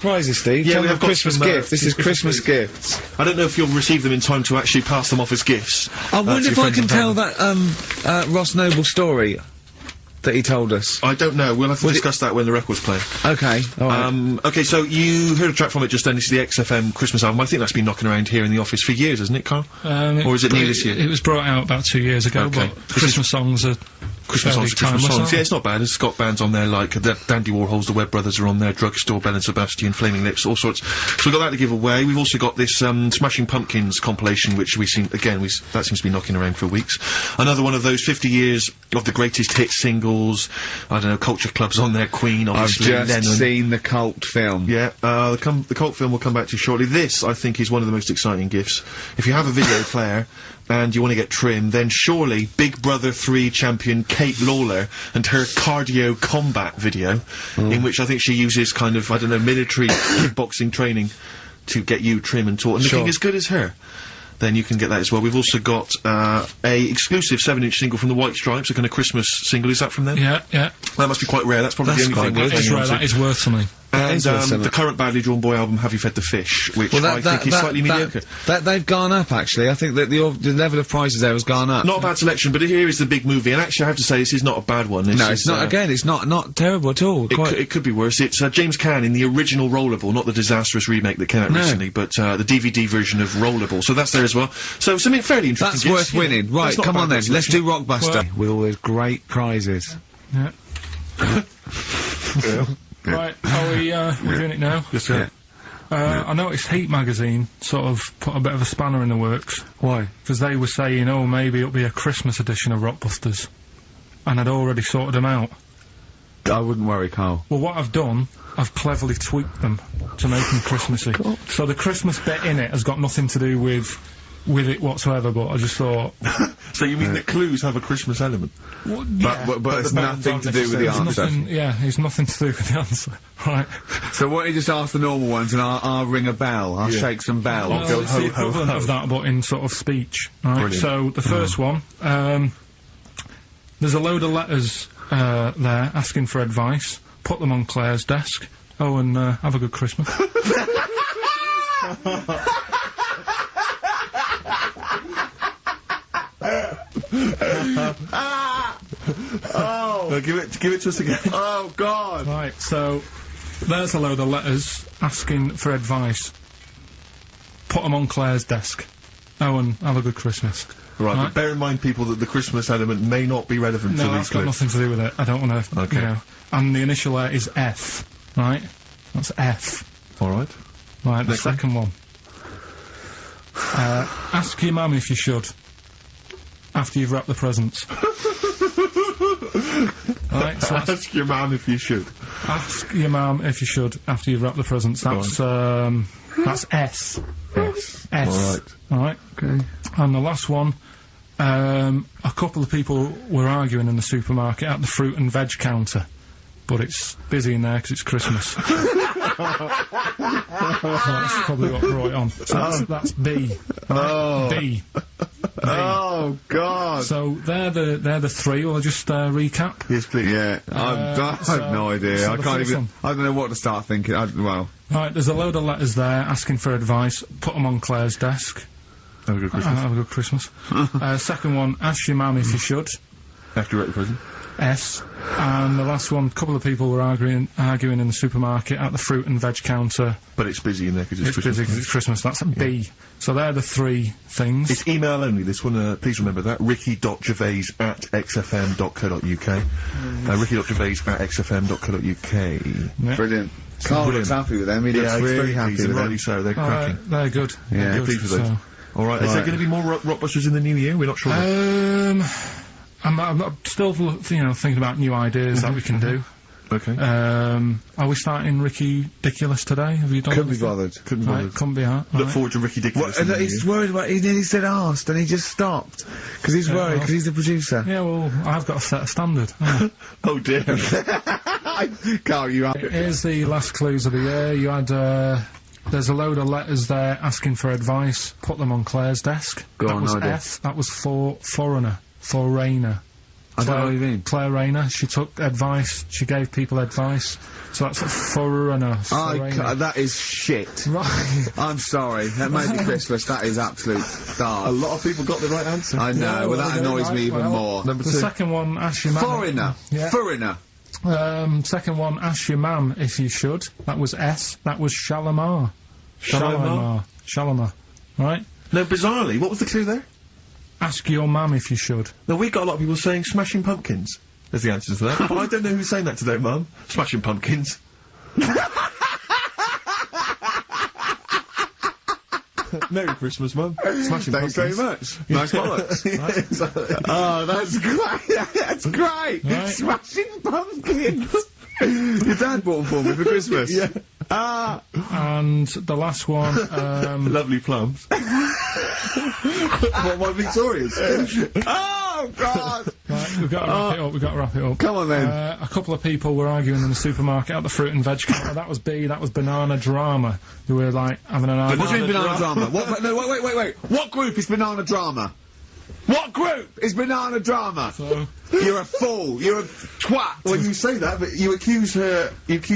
Prizes, Steve. Yeah, Tell we them have got Christmas some, gift. This is Christmas Christmas gifts. I don't know if you'll receive them in time to actually pass them off as gifts. I wonder to if your I friends can and tell family. that, Ross Noble story that he told us. I don't know. We'll have to discuss that when the record's playing. Okay, alright. Okay, so you heard a track from it just then. This is the XFM Christmas album. I think that's been knocking around here in the office for years, hasn't it, Carl? Or is it new this year? It was brought out about 2 years ago, Okay. but Christmas songs are Christmas songs, Yeah, it's not bad. It's got bands on there like Dandy Warhols, the Webb Brothers are on there, Drugstore, Bell and Sebastian, Flaming Lips, all sorts. So we've got that to give away. We've also got this Smashing Pumpkins compilation, which we've seen again. That seems to be knocking around for weeks. Another one of those 50 years of the greatest hit singles. I don't know, Culture Club's on there, Queen, obviously. I've just Lennon. seen the cult film. Yeah, the cult film will come back to you shortly. This, I think, is one of the most exciting gifts. If you have a video player and you want to get trim, then surely Big Brother 3 champion Kate Lawler and her cardio combat video, in which I think she uses kind of, I don't know, military kickboxing training to get you trim and taut and looking as good as her. Then you can get that as well. We've also got a exclusive 7-inch single from the White Stripes, a kind of Christmas single. Is that from them? Yeah, yeah. That must be quite rare. That's probably the only thing worth hanging on to. That is worth something. And the current Badly Drawn Boy album, Have You Fed the Fish, which I think is slightly mediocre. They've gone up, actually. I think that the level of prices there has gone up. Not a bad selection, but here is the big movie, and actually I have to say this is not a bad one. No, it's not, again, it's not terrible at all. It could be worse. It's James Caan in the original Rollerball, not the disastrous remake that came out recently, but the DVD version of Rollerball. So that's there as well. So something fairly interesting. That's worth winning. Right, come on then, let's do Rockbuster. With all those great prizes. Yeah. Right, are we doing it now? Yes, sir. I noticed Heat magazine sort of put a bit of a spanner in the works. Why? Because they were saying, oh, maybe it'll be a Christmas edition of Rockbusters. And I'd already sorted them out. I wouldn't worry, Carl. Well, what I've done, I've cleverly tweaked them to make them Christmassy. So the Christmas bit in it has got nothing to do with it whatsoever, but I just thought... So you mean the clues have a Christmas element? Well, yeah, but it's nothing to do with the answer. It's nothing to do with the answer. Right. So why don't you just ask the normal ones and I'll ring a bell, I'll shake some bells. Well, Go it's ho, the ho, equivalent ho. of that, but in sort of speech. Right. Brilliant. So the first one, there's a load of letters there asking for advice. Put them on Claire's desk. Oh, and have a good Christmas. Give it to us again. Oh, God! Right, so there's a load of letters asking for advice. Put them on Claire's desk. Oh, and have a good Christmas. Right, but bear in mind, people, that the Christmas element may not be relevant to No, these that's got clues. nothing to do with it. I don't want to, Okay. you know. And the initial there is F, right? That's F. All right. Right, the Next one. second one. Ask your mum if you should. After you've wrapped the presents. Right, so Ask your man if you should. ask your mum if you should after you've wrapped the presents. That's S. Yes. S. All right. Alright. Okay. And the last one, a couple of people were arguing in the supermarket at the fruit and veg counter. But it's busy in there because it's Christmas. So that's probably what brought it on. So that's B. Oh. B. Oh, God! So they're the three. Will I just recap? Yes, please. Yeah, I have no idea. so I the can't first even. one. I don't know what to start thinking. Well, Right, there's a load of letters there asking for advice. Put them on Claire's desk. Have a good Christmas. Have a good Christmas. Second one, ask your mum if you should. After you write the present. S. And the last one, a couple of people were arguing in the supermarket at the fruit and veg counter. But it's busy in there because it's It's Christmas. busy because it's Christmas. That's a B. So they're the three things. It's email only, this one, please remember that. ricky.gervais@xfm.co.uk. ricky.gervais@xfm.co.uk. Yeah. brilliant. Carl looks happy with them. He looks he's really very happy pleased, with and them. rightly so, they're cracking. They're good. Yeah. They're good, Pleased with those. so. Alright, is there going to be more Rockbusters in the new year? We're not sure. I'm still, thinking about new ideas that we can do. Okay. Are we starting Ricky Ridiculous today? Have you done Couldn't be anything? bothered. Couldn't Right, bother. couldn't be hard. Look Right. forward to Ricky Dickinson. What, he's worried about. He nearly said asked, and he just stopped because he's worried because he's the producer. Yeah, well, I've got to set a standard. Oh dear. Carl, you are. Here's the last clues of the year. You had, there's a load of letters there asking for advice. Put them on Claire's desk. Go that on, was no idea. F. That was for foreigner. Foreigner. I don't know what you mean. Claire Rayner, she took advice, she gave people advice. So that's a foreigner. That is shit. Right. I'm sorry. That may be Christmas. That is absolute dart. A lot of people got the right answer. I know, well that annoys me even more. Number The 2. second one, ask your mum. Foreigner. Yeah. Foreigner. Second one, ask your mum if you should. That was S. That was Shalimar. Shalimar. Right? No, bizarrely, what was the clue there? Ask your mum if you should. No, we got a lot of people saying Smashing Pumpkins as the answer to that, but I don't know who's saying that today, Mum. Smashing Pumpkins. Merry Christmas, Mum. Smashing Thanks Pumpkins. very much. Nice bollocks. Oh, that's great. That's great. Right. Smashing Pumpkins. Your dad bought them for me for Christmas. Yeah. Ah. And the last one, Lovely plums. What, my Victorias? Oh, God. right, we've got to wrap it up, we've got to wrap it up. Come on, then. A couple of people were arguing in the supermarket at the fruit and veg counter. That was B, that was Banana Drama, who were, like, having an What do argument. you mean banana drama? What, no, wait. What group is banana drama? What group is banana drama? So, You're a fool. You're a twat. When you say that, but you accuse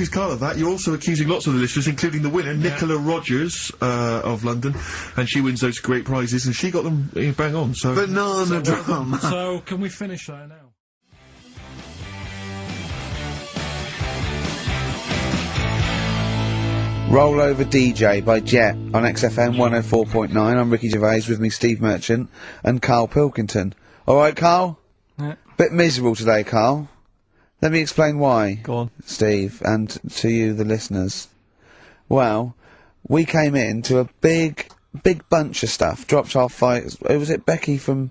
Carl of that, you're also accusing lots of the listeners, including the winner, Nicola Rogers, of London, and she wins those great prizes, and she got them bang on, so... Banana drama. so can we finish there now? Roll Over DJ by Jet on XFM 104.9. I'm Ricky Gervais, with me Steve Merchant and Karl Pilkington. Alright, Karl? Yeah. Bit miserable today, Karl. Let me explain why. Go on. Steve, and to you, the listeners. Well, we came in to a big bunch of stuff. Dropped off by, was it Becky from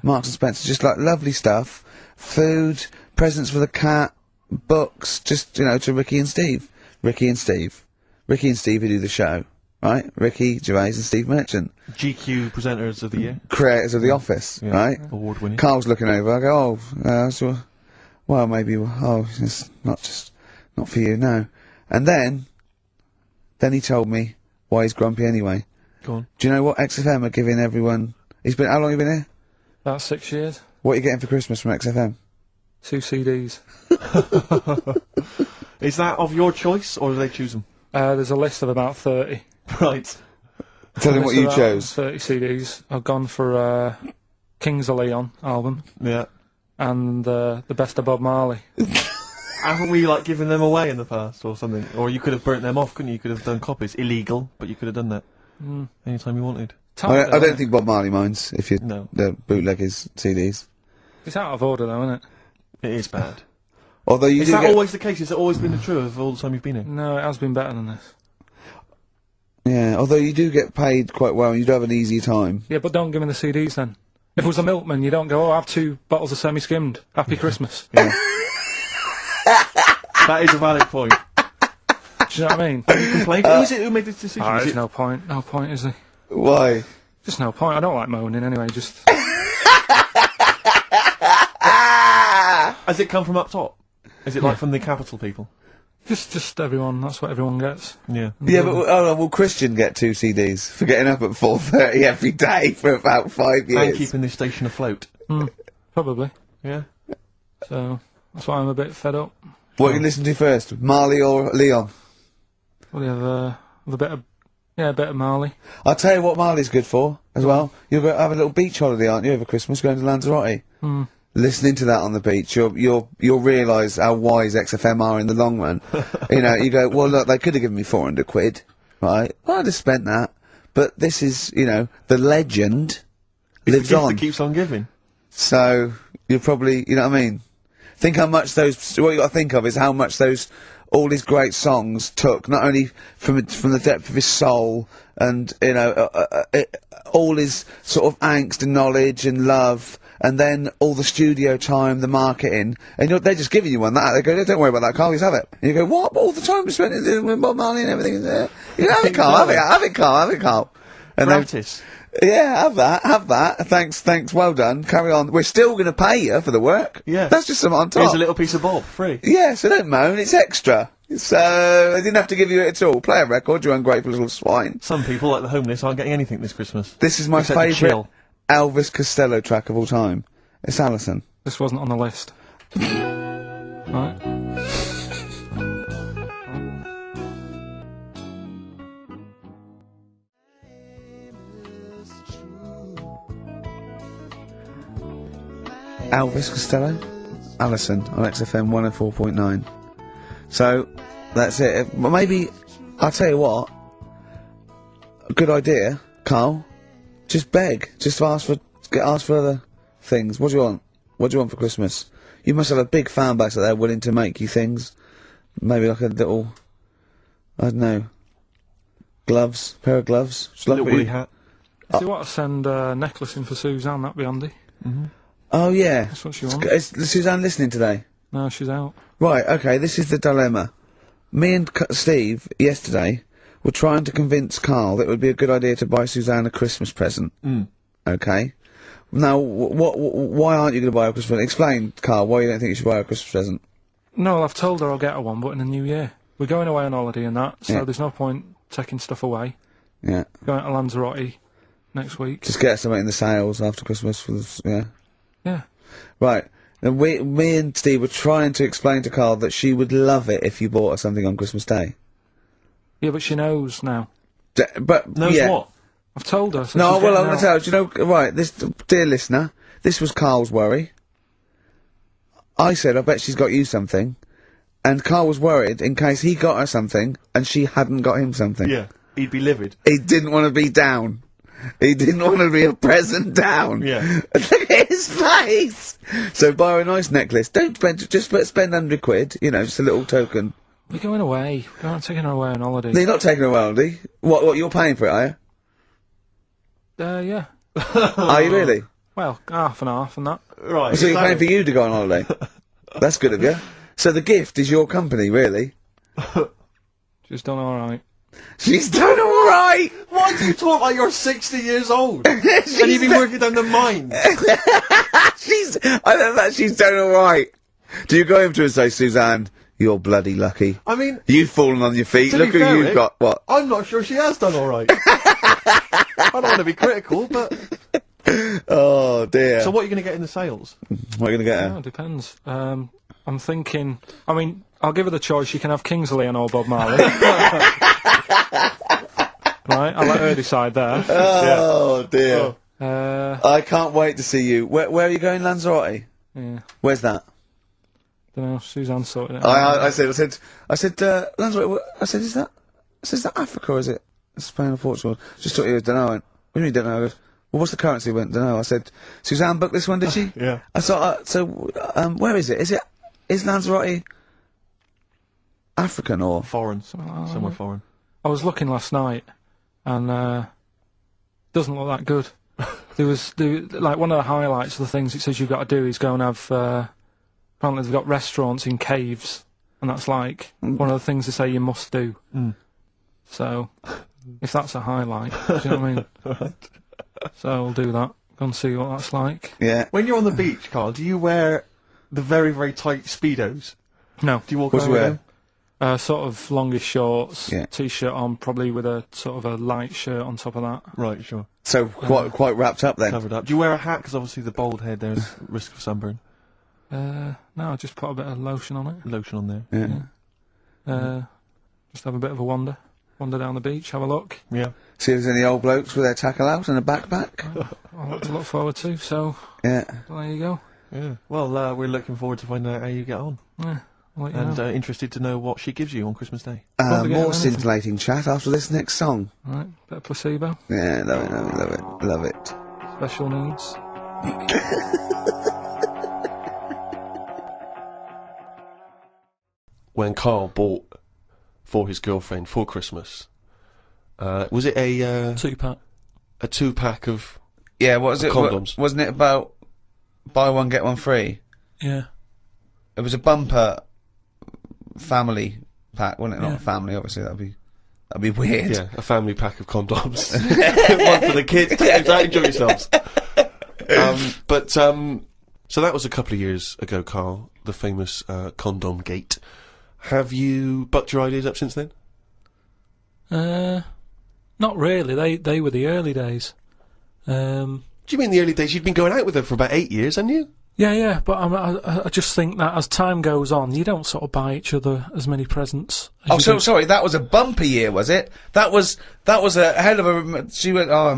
Marks and Spencer? Just like lovely stuff. Food, presents for the cat, books, just, you know, to Ricky and Steve. Ricky and Steve who do the show, right? Ricky Gervais and Steve Merchant. GQ Presenters of the Year. Creators of The Office, right? Award winning. Carl's looking over, I go, well, maybe, it's not for you, no. And then he told me why he's grumpy anyway. Go on. Do you know what XFM are giving everyone? How long have you been here? About 6 years. What are you getting for Christmas from XFM? 2 CDs. Is that of your choice, or do they choose them? There's a list of about 30. Right. Tell him what you chose. 30 CDs. I've gone for Kings of Leon album Yeah. and the Best of Bob Marley. Haven't we, like, given them away in the past, or something? Or you could have burnt them off, couldn't you? You could have done copies. Illegal, but you could have done that. Anytime you wanted. I don't think Bob Marley minds if you No. bootleg his CDs. It's out of order though, isn't it? It is bad. Although you Is do that get, always the case? Has it always been the truth of all the time you've been here? No, it has been better than this. yeah, although you do get paid quite well and you do have an easier time. Yeah, but don't give me the CDs then. If it was a milkman, you don't go, oh, I have 2 bottles of semi-skimmed. Happy Christmas. Yeah. That is a valid point. Do you know what I mean? You complained? Who is it who made this decision? Is There's it- no point. No point, is there? Why? Just no point. I don't like moaning anyway, just... Has it come from up top? Is it like from the capital people? Just everyone, that's what everyone gets. Yeah. Yeah, but will Christian get 2 CDs for getting up at 4:30 every day for about 5 years? And keeping this station afloat. Probably. Yeah. So, that's why I'm a bit fed up. What you listen to first, Marley or Leon? Well, you have a bit of... Yeah, a bit of Marley. I'll tell you what Marley's good for, as well. You're going to have a little beach holiday, aren't you, over Christmas, going to Lanzarote? Listening to that on the beach, you'll realise how wise XFM are in the long run. You know, you go, well, look, they could have given me 400 quid, right? Well, I'd have spent that. But this is, you know, the legend lives Gift on. that keeps on giving. So, you'll probably, you know what I mean? Think how much what you got to think of is how much all these great songs took, not only from the depth of his soul and, you know, all his sort of angst and knowledge and love, and then all the studio time, the marketing, and they're just giving you one that. They go, don't worry about that, Carl, just have it. And you go, what? But all the time we spent with Bob Marley and everything. You know, have it, Carl, have it, Carl. And Practice. yeah, have that. Thanks, well done. Carry on. We're still going to pay you for the work. Yeah. That's just something on top. Here's a little piece of Bob, free. Yeah, so don't moan, it's extra. So, I didn't have to give you it at all. Play a record, you ungrateful little swine. Some people, like the homeless, aren't getting anything this Christmas. This is my Except the favourite chill. Elvis Costello track of all time. It's Alison. This wasn't on the list. Right. Elvis Costello, Alison on XFM 104.9. So, that's it. Well, maybe, I'll tell you what, a good idea, Carl, just beg, just ask for other things. What do you want? What do you want for Christmas? You must have a big fan base out there willing to make you things. Maybe like a little, I don't know, gloves, pair of gloves. Just like Little woolly hat. If you want to send a necklace in for Suzanne, that'd be handy. Oh yeah. That's what she wants. Is Suzanne listening today? No, she's out. Right, okay, this is the dilemma. Me and Steve, yesterday, were trying to convince Carl that it would be a good idea to buy Suzanne a Christmas present. Okay? Now, why aren't you going to buy her a Christmas present? Explain, Carl, why you don't think you should buy her a Christmas present. No, I've told her I'll get her one, but in the new year. We're going away on holiday and that, so Yeah. there's no point taking stuff away. Yeah. Going to Lanzarote next week. Just get her something in the sales after Christmas for the, yeah. Yeah. Right. Now, me and Steve were trying to explain to Carl that she would love it if you bought her something on Christmas Day. Yeah, but she knows now. But, Knows yeah. what? I've told her. So No, she's well, getting I'm going out. to tell you, do you know, right, this, dear listener, this was Carl's worry. I said, I bet she's got you something. And Carl was worried in case he got her something and she hadn't got him something. Yeah. He'd be livid. He didn't want to be down. He didn't want to be a present down. Yeah. Look at his face! So buy her a nice necklace. Don't spend, just spend £100, you know, just a little token. We're going away. We're not taking her away on holiday. No, you're not taking her around, are you? What, you're paying for it, are you? Yeah. Are you really? Well, half and half and that. Right. So you're paying for you to go on holiday? That's good of you. So the gift is your company, really? She's done alright. She's done alright! Why do you talk like you're 60 years old? And you've been working down the mine. I don't know, she's done alright. Do you go over to her and say, Suzanne, you're bloody lucky. I mean, You've fallen on your feet. to Look be who fair, you've Rick, got. What? I'm not sure she has done alright. I don't want to be critical, but... Oh, dear. So what are you going to get in the sales? What are you going to get Oh, her? it depends. I'm thinking... I mean, I'll give her the choice. She can have Kingsley and old Bob Marley. Right, I'll let her decide there. Oh, dear. I I can't wait to see you. Where are you going, Lanzarote? yeah, Where's that? don't know. Suzanne sorted it out. I said, Lanzarote, is that Africa or is it Spain or Portugal? Just thought you don't know. I went, what do you mean don't know? I goes, well, what's the currency? I went, don't know. I said, Suzanne booked this one, did she? Yeah. I thought, where is it? Is Lanzarote African or? Foreign. Somewhere foreign. I was looking last night, and doesn't look that good. Like one of the highlights of the things it says you've got to do is go and have. Apparently they've got restaurants in caves, and that's like one of the things they say you must do. So, if that's a highlight, do you know what I mean? Right. So I'll do that. Go and see what that's like. Yeah. When you're on the beach, Carl, do you wear the very, very tight Speedos? No, Do you walk What do around you with wear? them? sort of longish shorts, Yeah. t-shirt on, probably with a sort of a light shirt on top of that. Right, sure. So quite wrapped up then. Covered up. Do you wear a hat? Because obviously the bald head, there's risk of sunburn. No, I just put a bit of lotion on it. Lotion on there. Yeah. Just have a bit of a wander down the beach, have a look. Yeah. See if there's any old blokes with their tackle out and a backpack. I'll lot to look forward to. So Yeah. there you go. Yeah. Well, we're looking forward to finding out how you get on. Yeah, I'll let you And know. interested to know what she gives you on Christmas Day. Probably get More anything. scintillating chat after this next song. Right, bit of placebo, Yeah, love it. special needs. When Carl bought for his girlfriend for Christmas, was it a 2-pack. a 2-pack of Yeah, what was it? Condoms. Wasn't it about buy one get one free? Yeah. It was a bumper family pack, wasn't it? Not Yeah. a family, obviously. That'd be weird. yeah, a family pack of condoms, one for the kids to enjoy yourselves. So that was a couple of years ago, Carl, the famous condom gate. Have you bucked your ideas up since then? Not really. They were the early days. Do you mean the early days? You'd been going out with her for about 8 years, hadn't you? Yeah, but I just think that as time goes on, you don't sort of buy each other as many presents. Oh, so sorry, that was a bumpy year, was it? That was a hell of a. She went. Oh, I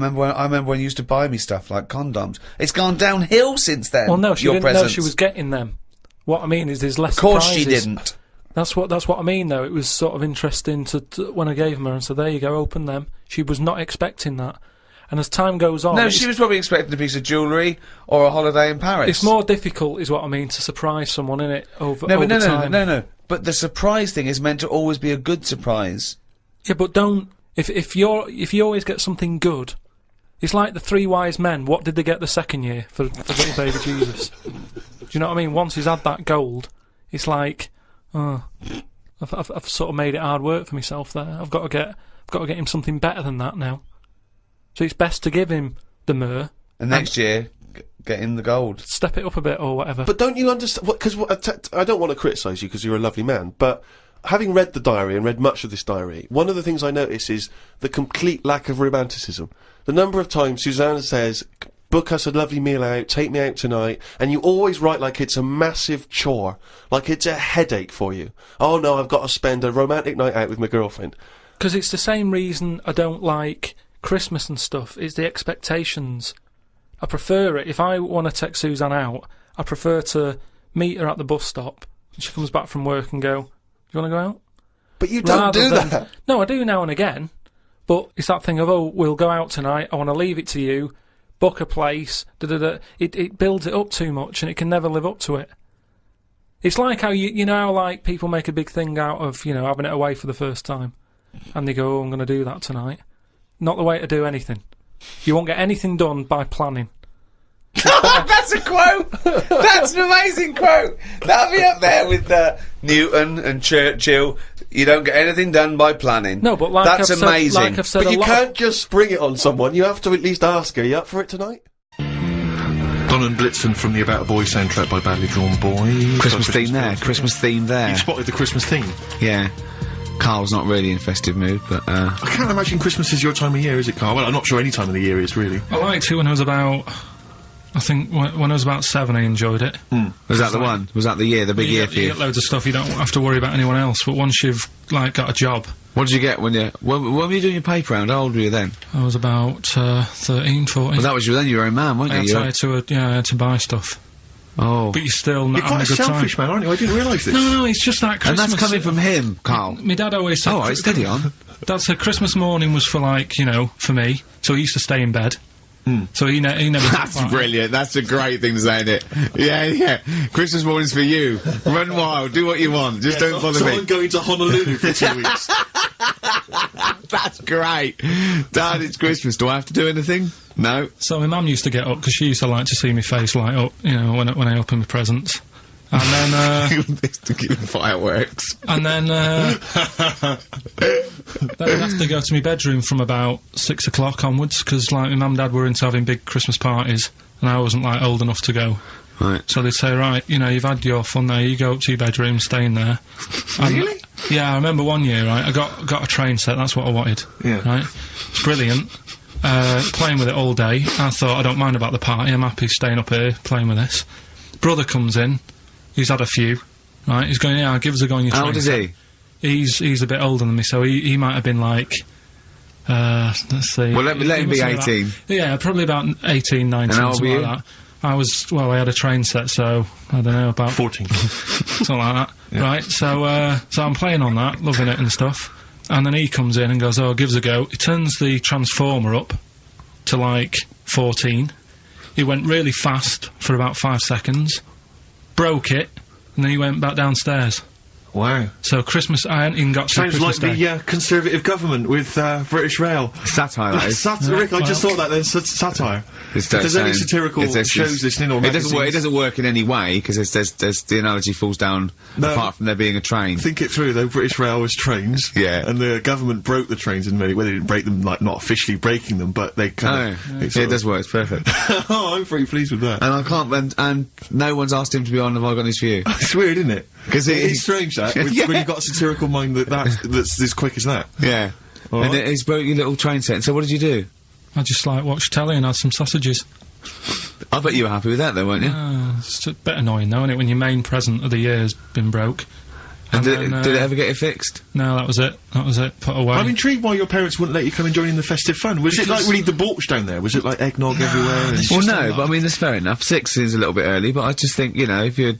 remember when you used to buy me stuff like condoms. It's gone downhill since then. Well, no, she your didn't know presents. she was getting them. What I mean is, there's less. Of course, surprises. she didn't. That's what I mean, though. It was sort of interesting to when I gave them her and said, "There you go, open them." She was not expecting that. And as time goes on... No, she was probably expecting a piece of jewellery or a holiday in Paris. It's more difficult, is what I mean, to surprise someone, innit, over time. No. But the surprise thing is meant to always be a good surprise. Yeah, but don't... If you always get something good... It's like the three wise men. What did they get the second year for little baby Jesus? Do you know what I mean? Once he's had that gold, it's like... Oh, I've sort of made it hard work for myself there. I've got to get him something better than that now. So it's best to give him the myrrh. And next year, get him the gold. Step it up a bit or whatever. But don't you understand? Because I don't want to criticise you because you're a lovely man, but having read the diary and read much of this diary, one of the things I notice is the complete lack of romanticism. The number of times Suzanne says, book us a lovely meal out, take me out tonight, and you always write like it's a massive chore, like it's a headache for you. Oh no, I've got to spend a romantic night out with my girlfriend. Because it's the same reason I don't like Christmas and stuff, is the expectations. I prefer it. If I want to take Suzanne out, I prefer to meet her at the bus stop, and she comes back from work and go, "Do you want to go out?" But you don't do that. No, I do now and again, but it's that thing of, oh, we'll go out tonight, I want to leave it to you, book a place, da-da-da. It builds it up too much, and it can never live up to it. It's like how, you know how, like, people make a big thing out of, you know, having it away for the first time, and they go, oh, I'm going to do that tonight. Not the way to do anything. You won't get anything done by planning. That's a quote! That's an amazing quote! That'll be up there with Newton and Churchill. You don't get anything done by planning. No, but like that's I've amazing. Said, like I've said But a you lot can't just spring it on someone. You have to at least ask her. You up for it tonight? Don and Blitzen from the About a Boy soundtrack by Badly Drawn Boy. Christmas theme there. Christmas theme there. You spotted the Christmas theme. Yeah. Carl's not really in festive mood, but I can't imagine Christmas is your time of year, is it, Carl? Well, I'm not sure any time of the year is, really. I liked it when I was about... I think when I was about 7 I enjoyed it. Was that the one? Was that the year, the big year for you? You get loads of stuff, you don't have to worry about anyone else, but once you've, like, got a job... What did you get when you... When were you doing your paper round? How old were you then? I was about 13, 14. Well, that was then you were a man, weren't you? I had to buy stuff. Oh. But you're still not You're having quite a good selfish, time. man, aren't you? I didn't realise this. No, it's just that Christmas... And that's coming from him, Carl. My dad always said... Oh, right, steady on. Dad said Christmas morning was for, like, you know, for me, so he used to stay in bed. So he never... That's brilliant. That's a great thing to say, isn't it? Yeah. Christmas morning's for you. Run wild. Do what you want. Just don't bother me. I'm going to Honolulu for 2 weeks. That's great. Dad, it's Christmas. Do I have to do anything? No. So my mum used to get up, because she used to like to see my face light up, you know, when I open my presents. And then, to keep fireworks. And then I'd have to go to my bedroom from about 6 o'clock onwards, because, like, my mum and dad were into having big Christmas parties, and I wasn't, like, old enough to go. Right. So they'd say, right, you know, you've had your fun there, you go up to your bedroom, stay in there. Really? Yeah, I remember one year, right, I got a train set, that's what I wanted. Yeah. Right? It's brilliant. Playing with it all day. I thought, I don't mind about the party, I'm happy staying up here, playing with this. Brother comes in, he's had a few, right, he's going, yeah, give us a go on your train. How old is he? He's a bit older than me, so he might have been like, let's see. Well, let him be 18. Yeah, probably about 18, 19, And how old were you? like that. I had a train set, so, I don't know, about... 14. something like that. Yeah. Right, so I'm playing on that, loving it and stuff, and then he comes in and goes, oh, give us a go. He turns the transformer up to, like, 14. He went really fast for about 5 seconds, broke it, and then he went back downstairs. Wow. So Christmas, I hadn't even got to Sounds Christmas like Day. the Conservative government with British Rail. Satire, that is. Rick, I just well. thought that there's satire. If there's any satirical shows listening or it magazines. doesn't work in any way, because there's the analogy falls down apart from there being a train. Think it through, though. British Rail was trains. Yeah. And the government broke the trains in many... Well, they didn't break them, like, not officially breaking them, but they kind of... Yeah, it does work. It's perfect. Oh, I'm pretty pleased with that. And I can't... And no one's asked him to be on Have I Got News For You? It's weird, isn't it? Because it's strange, that, when you've got a satirical mind that's as quick as that. Yeah. All and right. he's broke your little train set. So what did you do? I just, like, watched telly and had some sausages. I bet you were happy with that, though, weren't you? It's a bit annoying, though, isn't it, when your main present of the year's been broke. And did it ever get it fixed? No, that was it. That was it. Put away. I'm intrigued why your parents wouldn't let you come and join in the festive fun. Was it like really debauched down there? Was it like eggnog everywhere? And Well, no, but I mean, that's fair enough. 6 is a little bit early, but I just think, you know, if you're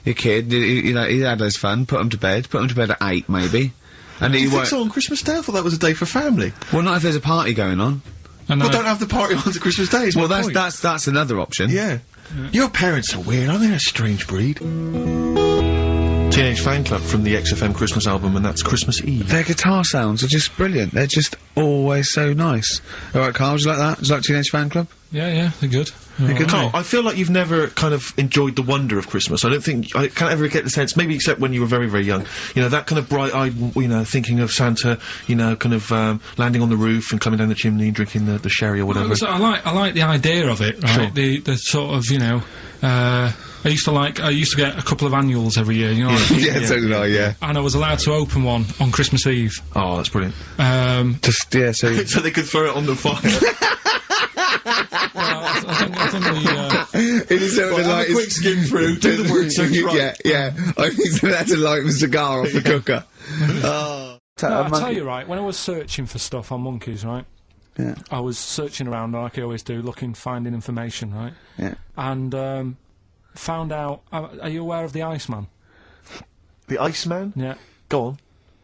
your kid, you know, he had his fun, put him to bed at 8, maybe. And you think so on Christmas Day? I thought that was a day for family. Well, not if there's a party going on. Well, don't have the party on to Christmas Day. Well, that's another option. Yeah. Your parents are weird, aren't they? A strange breed. Teenage Fan Club from the XFM Christmas album, and that's Christmas Eve. Their guitar sounds are just brilliant. They're just always so nice. Alright, Carl, do you like that? Do you like Teenage Fan Club? Yeah, they're good. Carl, I feel like you've never kind of enjoyed the wonder of Christmas. I can't ever get the sense, maybe except when you were very, very young, you know, that kind of bright-eyed, you know, thinking of Santa, you know, kind of, landing on the roof and coming down the chimney and drinking the sherry or whatever. I like the idea of it, right? Sure. The sort of, you know, I used to get a couple of annuals every year, you know. Yeah, so did I, yeah. And I was allowed to open one on Christmas Eve. Oh, that's brilliant. So so they could throw it on the fire. I think it is sort of like a quick skim through, do the work search right. Yeah. I think they had to light a cigar off the cooker. I'll tell you, right, when I was searching for stuff on monkeys, right? Yeah. I was searching around like I always do, finding information, right? Yeah. And found out. Are you aware of the Iceman? The Iceman? Yeah. Go on.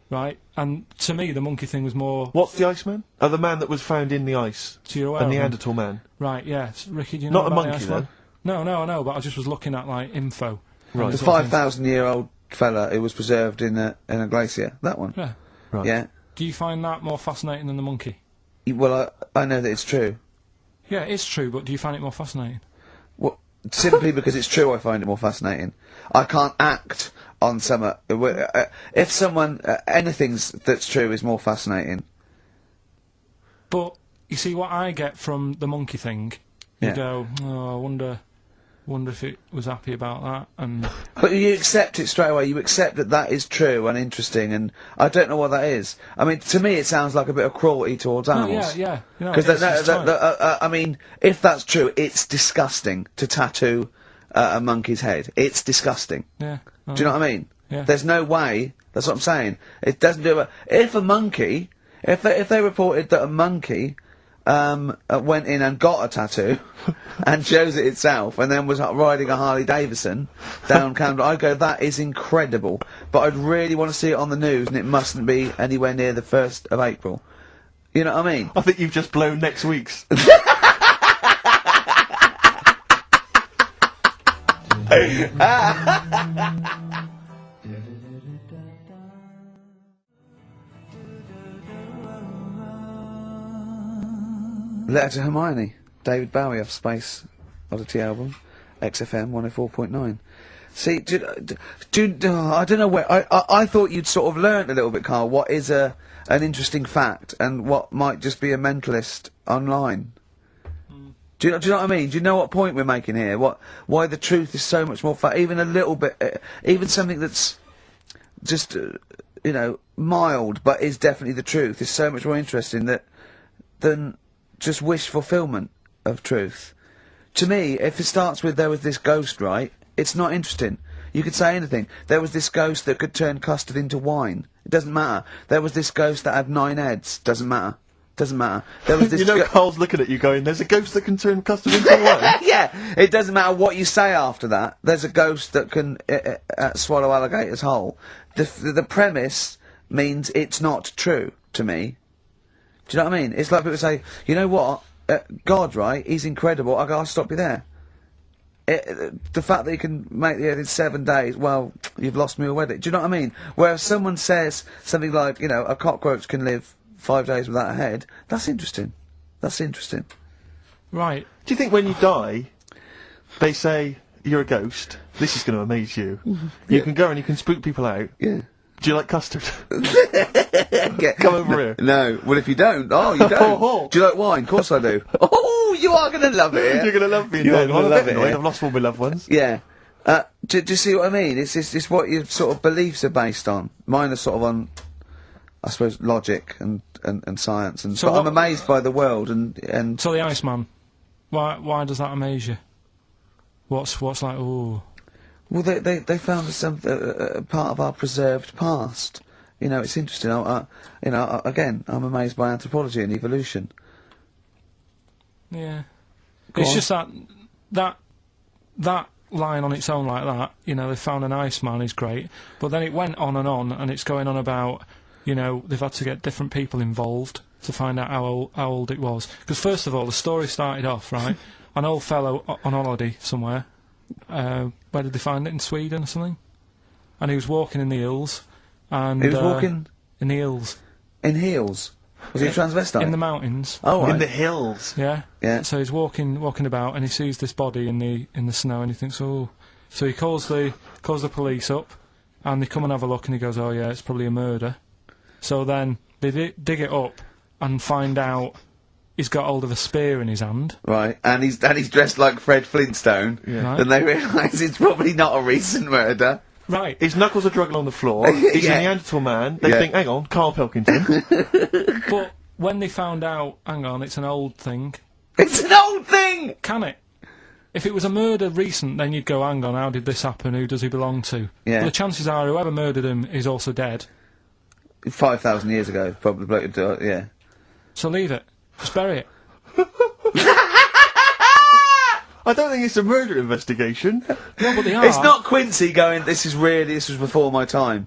Right. And to me, the monkey thing was more. What's the Iceman? Oh, the man that was found in the ice. So you're aware a of Neanderthal man. Right. Yeah. Ricky, do you know Not a about monkey, the Iceman? though. No, I know. But I just was looking at like info. Right. The 5,000-year-old fella who was preserved in a glacier. That one. Yeah. Right. Yeah. Do you find that more fascinating than the monkey? Well, I know that it's true. Yeah, it's true, but do you find it more fascinating? Well, simply because it's true, I find it more fascinating. I can't act on some. If someone anything that's true is more fascinating. But you see, what I get from the monkey thing, you Yeah. go, oh, I wonder if it was happy about that, and But you accept it straight away. You accept that that is true and interesting, and I don't know what that is. I mean, to me, it sounds like a bit of cruelty towards animals. yeah. You know, Because it's fine. I mean, if that's true, it's disgusting to tattoo a monkey's head. It's disgusting. Yeah. Do you know what I mean? Yeah. There's no way. That's what I'm saying. It doesn't do it. If a monkey, if they reported that a monkey went in and got a tattoo and chose it itself and then was riding a Harley Davidson down Camden, I'd go, that is incredible. But I'd really want to see it on the news, and it mustn't be anywhere near the 1st of April. You know what I mean? I think you've just blown next week's. Letter to Hermione, David Bowie off Space Oddity album, XFM 104.9. See, I don't know where, I thought you'd sort of learnt a little bit, Carl, what is an interesting fact and what might just be a mentalist online. Do you know what I mean? Do you know what point we're making here? Why the truth is so much more even a little bit, even something that's just, you know, mild, but is definitely the truth, is so much more interesting than just wish fulfillment of truth. To me, if it starts with there was this ghost, right, it's not interesting. You could say anything. There was this ghost that could turn custard into wine. It doesn't matter. There was this ghost that had 9 heads. Doesn't matter. Doesn't matter. There was this You know, Carl's looking at you going, there's a ghost that can turn custard into wine. Yeah, it doesn't matter what you say after that. There's a ghost that can swallow alligators whole. The premise means it's not true to me. Do you know what I mean? It's like people say, you know what, God, right, he's incredible, I'll stop you there. The fact that he can make the earth in 7 days, well, you've lost me already. Do you know what I mean? Whereas someone says something like, you know, a cockroach can live 5 days without a head, that's interesting. That's interesting. Right. Do you think when you die, they say, you're a ghost, this is going to amaze you. You can go and you can spook people out. Yeah. Do you like custard? Come over here. No. Well, if you don't, you don't. Do you like wine? Of course I do. Oh, you are going to love it. You're going to love me. You're gonna love it. I've lost all my loved ones. Yeah. Do you see what I mean? It's what your sort of beliefs are based on. Mine are sort of on, I suppose, logic and science. And So but I'm what- amazed by the world and So the Iceman. Why does that amaze you? What's like? Ooh. Well, they found some part of our preserved past. You know, it's interesting. Again, I'm amazed by anthropology and evolution. Yeah. Go It's on. just that line on its own like that, you know, they found an iceman is great, but then it went on, and it's going on about, you know, they've had to get different people involved to find out how old it was. Because first of all, the story started off, right, an old fellow on holiday somewhere, where did they find it, in Sweden or something? And he was walking in the hills, and... He was walking... in the hills. In heels? Was he a transvestite? In the mountains. Oh, right. In the hills. Yeah. Yeah. So he's walking about, and he sees this body in the snow, and he thinks, oh. So he calls the police up, and they come and have a look, and he goes, oh yeah, it's probably a murder. So then they dig it up and find out he's got hold of a spear in his hand. Right, and he's dressed like Fred Flintstone. Yeah. Right. And they realise it's probably not a recent murder. Right. His knuckles are drugged on the floor. He's Yeah. a Neanderthal man. They Yeah. think, hang on, Karl Pilkington. But when they found out, hang on, it's an old thing. It's an old thing! Can it? If it was a murder recent, then you'd go, hang on, how did this happen? Who does he belong to? Yeah. But the chances are whoever murdered him is also dead. 5,000 years ago, probably, yeah. So leave it. Just bury it. I don't think it's a murder investigation. No, but they are. It's not Quincy going, this was before my time.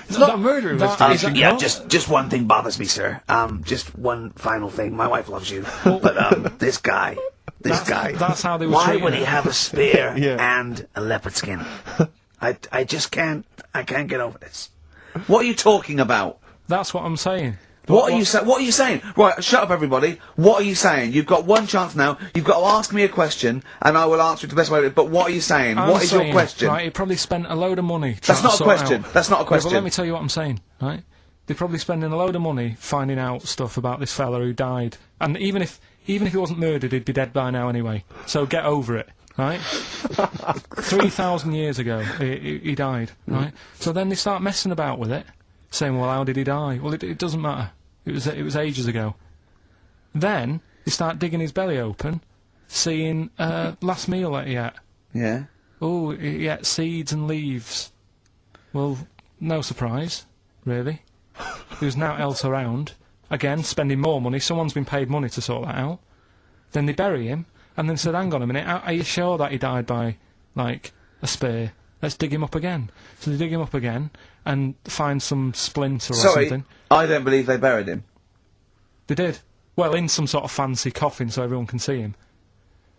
It's not a murder investigation. Yeah, just one thing bothers me, sir. Just one final thing. My wife loves you, but this guy. That's how they were Why treating would he it. have a spear Yeah. and a leopard skin? I just can't. I can't get over this. What are you talking about? That's what I'm saying. What are you saying? Right, shut up everybody. What are you saying? You've got one chance now. You've got to ask me a question, and I will answer it the best way. But what are you saying? I'm What is your saying, question? Right, he probably spent a load of money. That's trying not to a sort question. out- That's not a Yeah, question. but let me tell you what I'm saying, right? They're probably spending a load of money finding out stuff about this fella who died. And even if he wasn't murdered, he'd be dead by now anyway. So get over it, right? 3,000 years ago, he died, right? So then they start messing about with it, saying, well, how did he die? Well, it doesn't matter. It was ages ago. Then they start digging his belly open, seeing last meal that he ate. Yeah. Oh, he ate seeds and leaves. Well, no surprise, really. There's now else around. Again, spending more money. Someone's been paid money to sort that out. Then they bury him, and then said, hang on a minute, are you sure that he died by, like, a spear? Let's dig him up again. So they dig him up again, and find some splinter or Sorry, something. I don't believe they buried him. They did. Well, in some sort of fancy coffin so everyone can see him.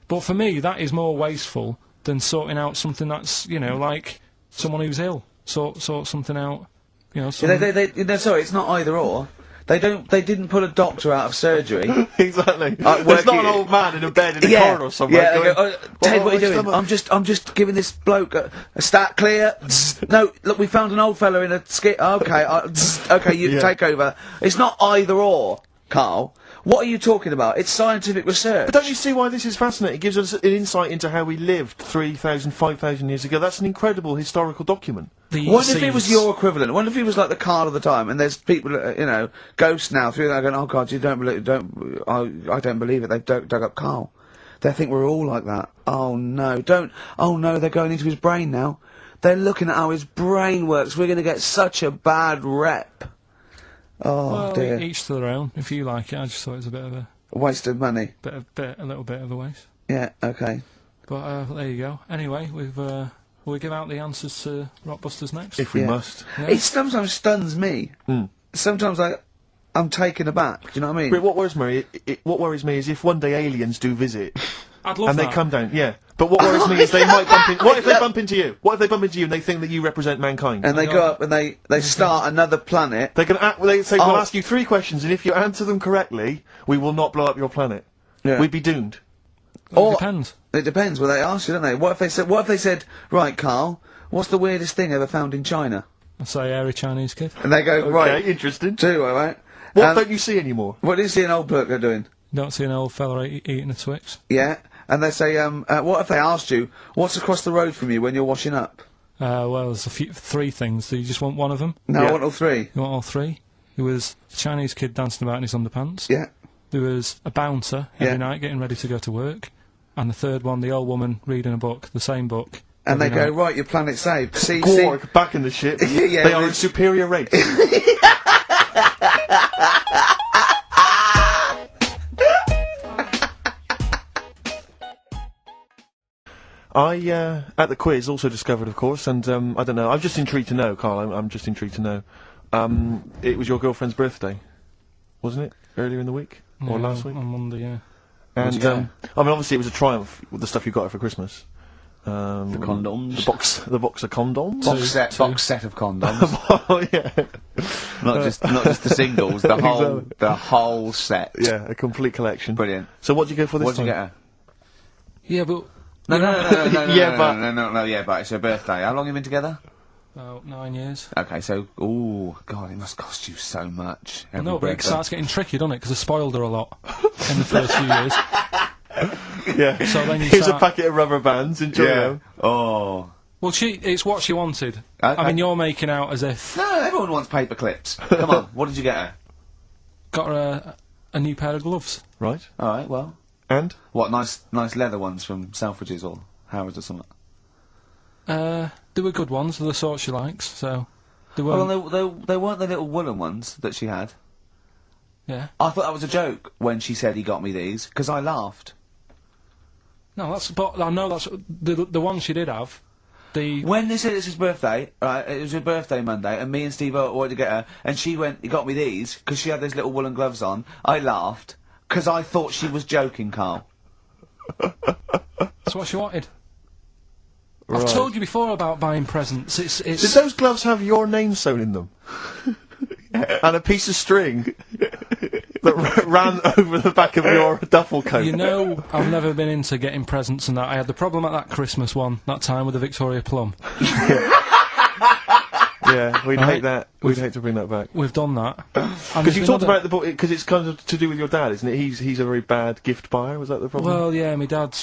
But for me, that is more wasteful than sorting out something that's, you know, like someone who's ill. Sort something out, you know. Sorry, it's not either or. They didn't pull a doctor out of surgery. Exactly. It's working- not an old man in a bed in a corridor somewhere. Yeah, they going, go, Ted, what are you doing? stomach?" I'm just giving this bloke a stat clear. No, look, we found an old fella in a skit. Okay, okay, you Yeah. take over. It's not either or, Carl. What are you talking about? It's scientific research. But don't you see why this is fascinating? It gives us an insight into how we lived 3,000, 5,000 years ago. That's an incredible historical document. Wonder if he was your equivalent. Wonder if he was like the Carl of the time, and there's people, you know, ghosts now through there going, "Oh God, you don't believe? I don't believe it. They've dug up Carl. They think we're all like that. Oh no, don't. Oh no, they're going into his brain now. They're looking at how his brain works. We're going to get such a bad rep. Oh Well, dear, each to their own. If you like it, I just thought it was a bit of a waste of money. a little bit of a waste. Yeah, okay. But there you go. Anyway, we'll give out the answers to Rockbusters next. If we Yeah. must. Yeah. It sometimes stuns me. Sometimes I'm taken aback. Do you know what I mean? But what worries me is if one day aliens do visit I'd love and that. they come down, yeah. But what worries me is they might bump in. What if they bump into you? What if they bump into you and they think that you represent mankind? And they go up and they start another planet. They're gonna they say, Oh. we'll ask you 3 questions, and if you answer them correctly, we will not blow up your planet. Yeah. We'd be doomed. It depends. It depends what they ask you, don't they? What if they said, right, Carl, what's the weirdest thing ever found in China? I say hairy Chinese kid. And they go, right, Okay, interesting. two, all right. What don't you see anymore? What do you see an old bloke doing? Don't see an old fella eating a Twix. Yeah. And they say, what if they asked you, what's across the road from you when you're washing up? Well, there's 3 things. Do you just want one of them? No, Yeah. I want all 3. You want all 3? It was a Chinese kid dancing about in his underpants. Yeah. there was a bouncer Yeah. every night getting ready to go to work, and the third one, the old woman reading a book, the same book. And they every go, night. right, your planet's saved. See, Quark, back in the ship. Yeah, they are a with- superior race. I, at the quiz, also discovered, of course, and, I don't know, I'm just intrigued to know, Carl, I'm just intrigued to know, it was your girlfriend's birthday, wasn't it? Earlier in the week? Or Yeah, last week? on Monday, yeah. And, you get? I mean, obviously it was a triumph with the stuff you got her for Christmas. The condoms. The box of condoms. Box set of condoms. Oh, yeah. not just the singles, the whole set. Yeah, a complete collection. Brilliant. So what did you go for this What'd you time? get her? Yeah, but No, Yeah, but it's her birthday. How long have you been together? about 9 years. Okay, so, ooh, God, it must cost you so much. every No, but it birthday. starts getting tricky, doesn't it? Because I spoiled her a lot in the first few years. Yeah. So then you Here's start- a packet of rubber bands, enjoy them. Oh. Well, it's what she wanted. Okay. I mean, you're making out as if No, everyone wants paper clips. Come on, what did you get her? got her a new pair of gloves. Right. Alright, well. And? What, nice leather ones from Selfridges or Harrods or something? They were good ones, they're the sort she likes, so they Well, weren't. they weren't the little woolen ones that she had. Yeah. I thought that was a joke when she said he got me these, because I laughed. No, but I know that's the one she did have. When they said it's his birthday, right, it was her birthday Monday, and me and Steve wanted to get her, and she went, he got me these, because she had those little woolen gloves on. I laughed, because I thought she was joking, Carl. That's what she wanted. Right. I've told you before about buying presents. Did those gloves have your name sewn in them? And a piece of string that ran over the back of your duffel coat? You know, I've never been into getting presents and that. I had the problem at that Christmas one, that time with the Victoria Plum. Yeah, we'd hate that. We'd hate to bring that back. We've done that. Because you talked about the book, because it's kind of to do with your dad, isn't it? He's a very bad gift buyer, was that the problem? Well, yeah, my dad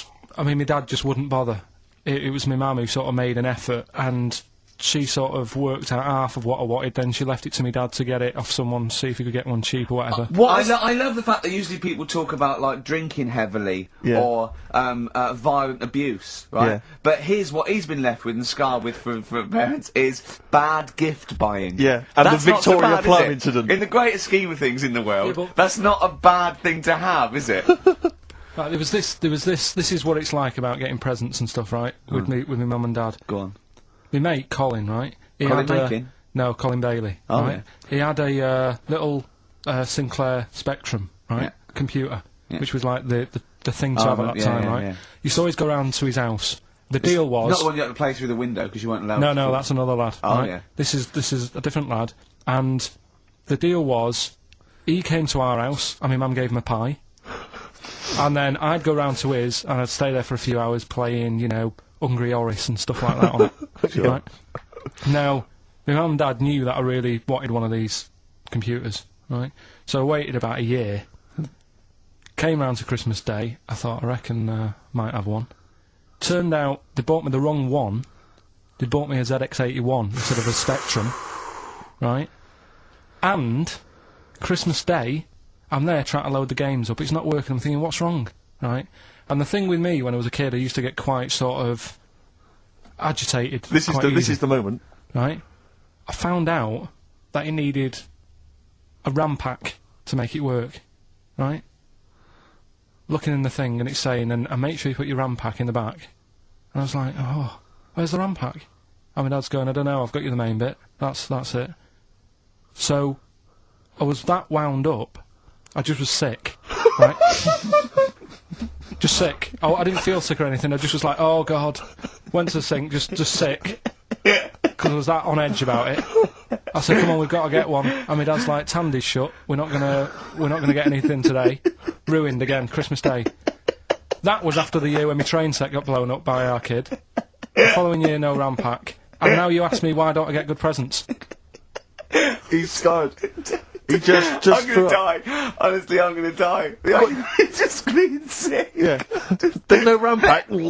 just wouldn't bother. It was my mum who sort of made an effort, and she sort of worked out half of what I wanted, then she left it to my dad to get it off someone, see if he could get one cheap or whatever. I love the fact that usually people talk about, like, drinking heavily, Yeah. or, violent abuse, right? Yeah. But here's what he's been left with and scarred with from parents is bad gift buying. Yeah, and That's the not so Victoria bad, is Plum it? incident. In the greater scheme of things in the world, Yeah, but- that's not a bad thing to have, is it? Right, there was this, this is what it's like about getting presents and stuff, right? With my mum and dad. Go on. My mate, Colin, right? He Colin had, Makin? No, Colin Bailey. Oh, right? He had a little Sinclair Spectrum, right? Yeah. Computer, Yeah. which was like the thing to Oh, have at that yeah, time, yeah, right? yeah. You used to always go round to his house. The deal was... Not the one you had to play through the window because you weren't allowed No, to. that's another lad. Oh, right? yeah. This is a different lad. And the deal was, he came to our house, and my mum gave him a pie. And then I'd go round to his, and I'd stay there for a few hours playing, you know, Hungry Horace and stuff like that on it. Sure. Right? Now, my mum and dad knew that I really wanted one of these computers, right? So I waited about a year. Came round to Christmas Day, I thought, I reckon might have one. Turned out, they bought me the wrong one. They bought me a ZX81 instead of a Spectrum, right? And, Christmas Day, I'm there trying to load the games up, it's not working, I'm thinking, what's wrong, right? And the thing with me, when I was a kid, I used to get quite sort of agitated. This quite is easy, the moment. right? I found out that it needed a RAM pack to make it work, right? Looking in the thing and it's saying, and make sure you put your RAM pack in the back. And I was like, oh, where's the RAM pack? And my dad's going, I don't know, I've got you the main bit. That's it. So, I was that wound up, I just was sick, right? Just sick. I didn't feel sick or anything, I just was like, oh god. Went to the sink, just sick. Because I was that on edge about it. I said, come on, we've got to get one. And my dad's like, Tandy's shut, we're not gonna get anything today. Ruined again, Christmas Day. That was after the year when my train set got blown up by our kid. The following year, no RAM pack. And now you ask me why don't I get good presents? He's scarred. He just I'm threw gonna up. die. Honestly, I'm gonna die. It's just clean sick. Yeah. There's no RAM pack. Did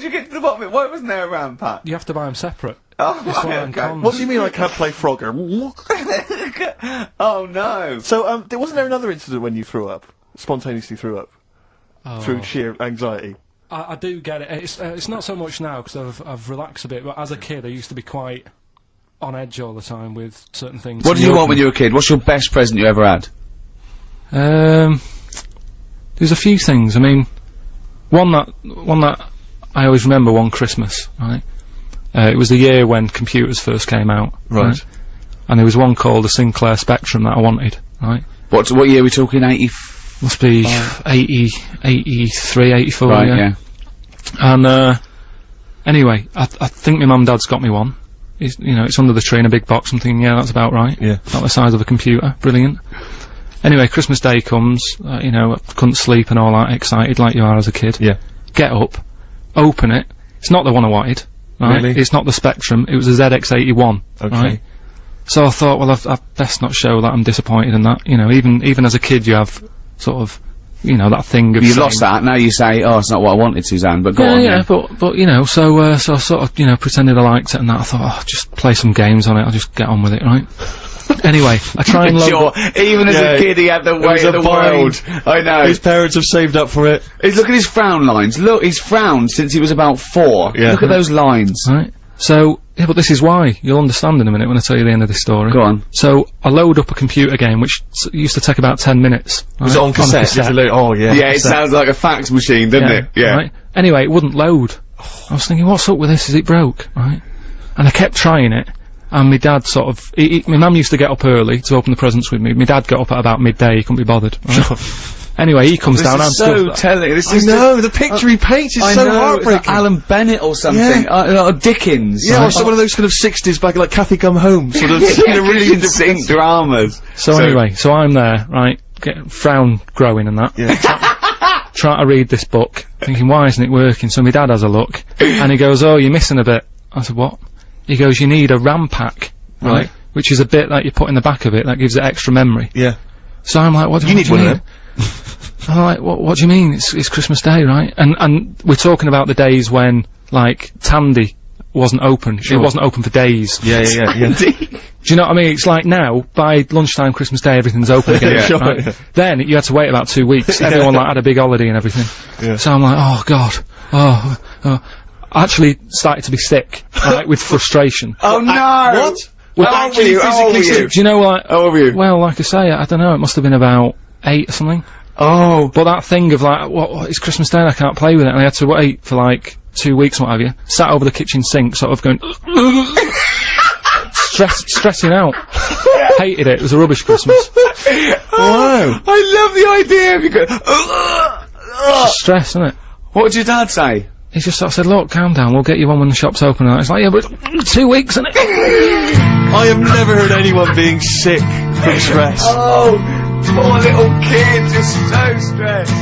you get to the bottom of it? Why wasn't there a RAM pack? You have to buy them separate. Oh, It's right, like okay. Condoms. What do you mean I can't play Frogger? Oh no. So, wasn't there another incident when you threw up? Spontaneously threw up? Through sheer anxiety? I do get it. It's not so much now because I've relaxed a bit, but as a kid I used to be quite on edge all the time with certain things. What did you want when you were a kid? What's your best present you ever had? There's a few things. I mean, one that I always remember one Christmas, right? It was the year when computers first came out, Right. And there was one called the Sinclair Spectrum that I wanted, right? What year are we talking? 80? Must be 80, 83, 84, Right, yeah. And, anyway, I think my mum and dad's got me one. It's under the tree in a big box. I'm thinking, yeah, that's about right. Yeah. About the size of a computer. Brilliant. Anyway, Christmas Day comes, I couldn't sleep and all that, excited like you are as a kid. Yeah. Get up, open it. It's not the one I wanted, right? Really? It's not the Spectrum, it was a ZX81, Okay. right? So I thought, well, I've best not show that I'm disappointed in that. Even as a kid you have sort of, that thing of You saying- lost that, now you say, oh, it's not what I wanted, Suzanne, but go on. yeah, but so I sort of, pretended I liked it and that. I thought, oh, just play some games on it, I'll just get on with it, right? Anyway, I try and load Sure, up. even as a kid he had the way was of a the world. bind. I know. His parents have saved up for it. Look at his frown lines. Look, he's frowned since he was about 4. Yeah. Look at those lines. Right. So, yeah, but this is why. You'll understand in a minute when I tell you the end of this story. Go on. So, I load up a computer game, which used to take about 10 minutes. Was right? it on cassette? Oh, yeah. Yeah, it sounds like a fax machine, doesn't it? Yeah. Right? Anyway, it wouldn't load. I was thinking, what's up with this? Is it broke? Right? And I kept trying it. And my dad sort of, my mum used to get up early to open the presents with me. My dad got up at about midday, he couldn't be bothered. Right? Anyway, he comes down This and is so telling. This is the picture he paints is I so know, heartbreaking. it's like Alan Bennett or something. Or Dickens. Yeah, or some one of those kind of 60s back, like Kathy Come Home, sort of, really sync dramas. So anyway, so I'm there, right, getting frown growing and that. Yeah. Trying to read this book, thinking, why isn't it working? So my dad has a look, and he goes, oh, you're missing a bit. I said, what? He goes, you need a RAM pack, right? Which is a bit that you put in the back of it that gives it extra memory. Yeah. So I'm like, what do you need one of mean? I'm like, what do you mean? It's Christmas Day, right? And we're talking about the days when, like, Tandy wasn't open. Sure. It wasn't open for days. Yeah. Do you know what I mean? It's like now, by lunchtime Christmas Day, everything's open again. Yeah, sure, right? yeah. Then, you had to wait about 2 weeks. Everyone, like, had a big holiday and everything. Yeah. So I'm like, oh, God. I actually started to be sick, right, with frustration. Oh no! What? With How old were you? How old were you? Do you know what? How old were you? Well, like I say, I don't know, it must have been about 8 or something. Oh. But that thing of like, what, it's Christmas Day, I can't play with it, and I had to wait for like 2 weeks and what have you. Sat over the kitchen sink, sort of going, stressing out. Hated it, it was a rubbish Christmas. Wow. I love the idea of you going, Just stress, isn't it? What did your dad say? He just sort of said, look, calm down, we'll get you one when the shop's open. And it's like, yeah, but 2 weeks, isn't it? I have never heard anyone being sick from stress. Oh, poor little kid, just so stressed.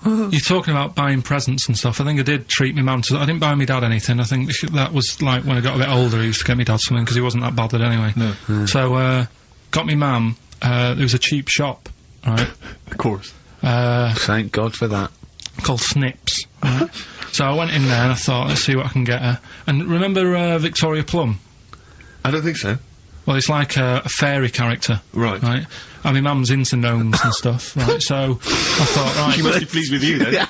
You're talking about buying presents and stuff. I think I did treat my mum to. I didn't buy my dad anything. I think that was like when I got a bit older. I used to get my dad something because he wasn't that bothered anyway. No. So got me mum. There was a cheap shop, right? Of course. Thank God for that. Called Snips. Right? So I went in there and I thought, let's see what I can get her. And remember Victoria Plum? I don't think so. Well, it's like a fairy character. Right. Right. And my mum's into gnomes and stuff. Right. So I thought, right. She must be pleased with you then.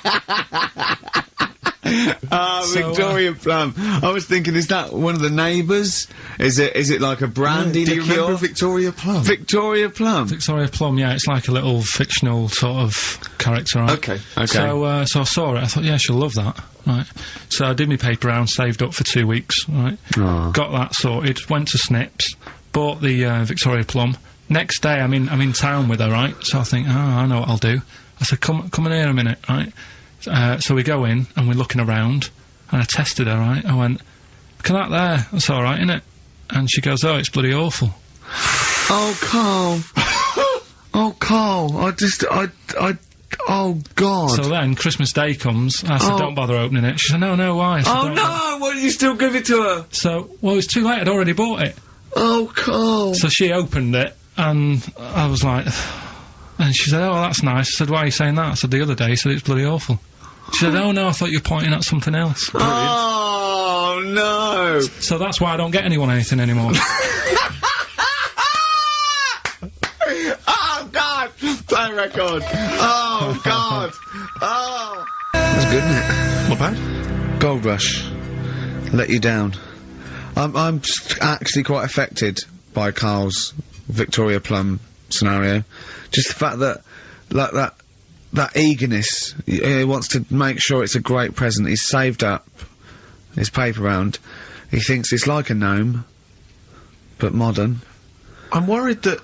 Victoria Plum. I was thinking, is that one of the neighbours? Is it like a brandy Do you liqueur? remember Victoria Plum? Victoria Plum. Victoria Plum, yeah, it's like a little fictional sort of character, right? Okay. So I saw it, I thought, yeah, she'll love that, right? So I did my paper round, saved up for 2 weeks, right? Aw. Got that sorted, went to Snips, bought the Victoria Plum. Next day, I'm in town with her, right? So I think, oh, I know what I'll do. I said, come in here a minute, right? So we go in, and we're looking around, and I tested her, right? I went, look at that there, that's alright, innit? And she goes, oh, it's bloody awful. Oh, Carl. Oh, Carl. Oh, God. So then, Christmas Day comes, I said, don't bother opening it. She said, no, why? I said, Oh, "Don't." no! Why did you still give it to her? So, well, it was too late, I'd already bought it. Oh, Carl. So she opened it, and I was like, and she said, oh, that's nice. I said, why are you saying that? I said, the other day, she said, it's bloody awful. She said, oh, no, I thought you were pointing at something else. Oh, no! So that's why I don't get anyone anything anymore. Oh, God! Play record! Oh, God! Oh! That's good, isn't it? Not bad. Gold Rush. Let you down. I'm actually quite affected by Karl's Victoria Plum scenario. Just the fact that, like, that eagerness, he wants to make sure it's a great present. He's saved up his paper round. He thinks it's like a gnome, but modern. I'm worried that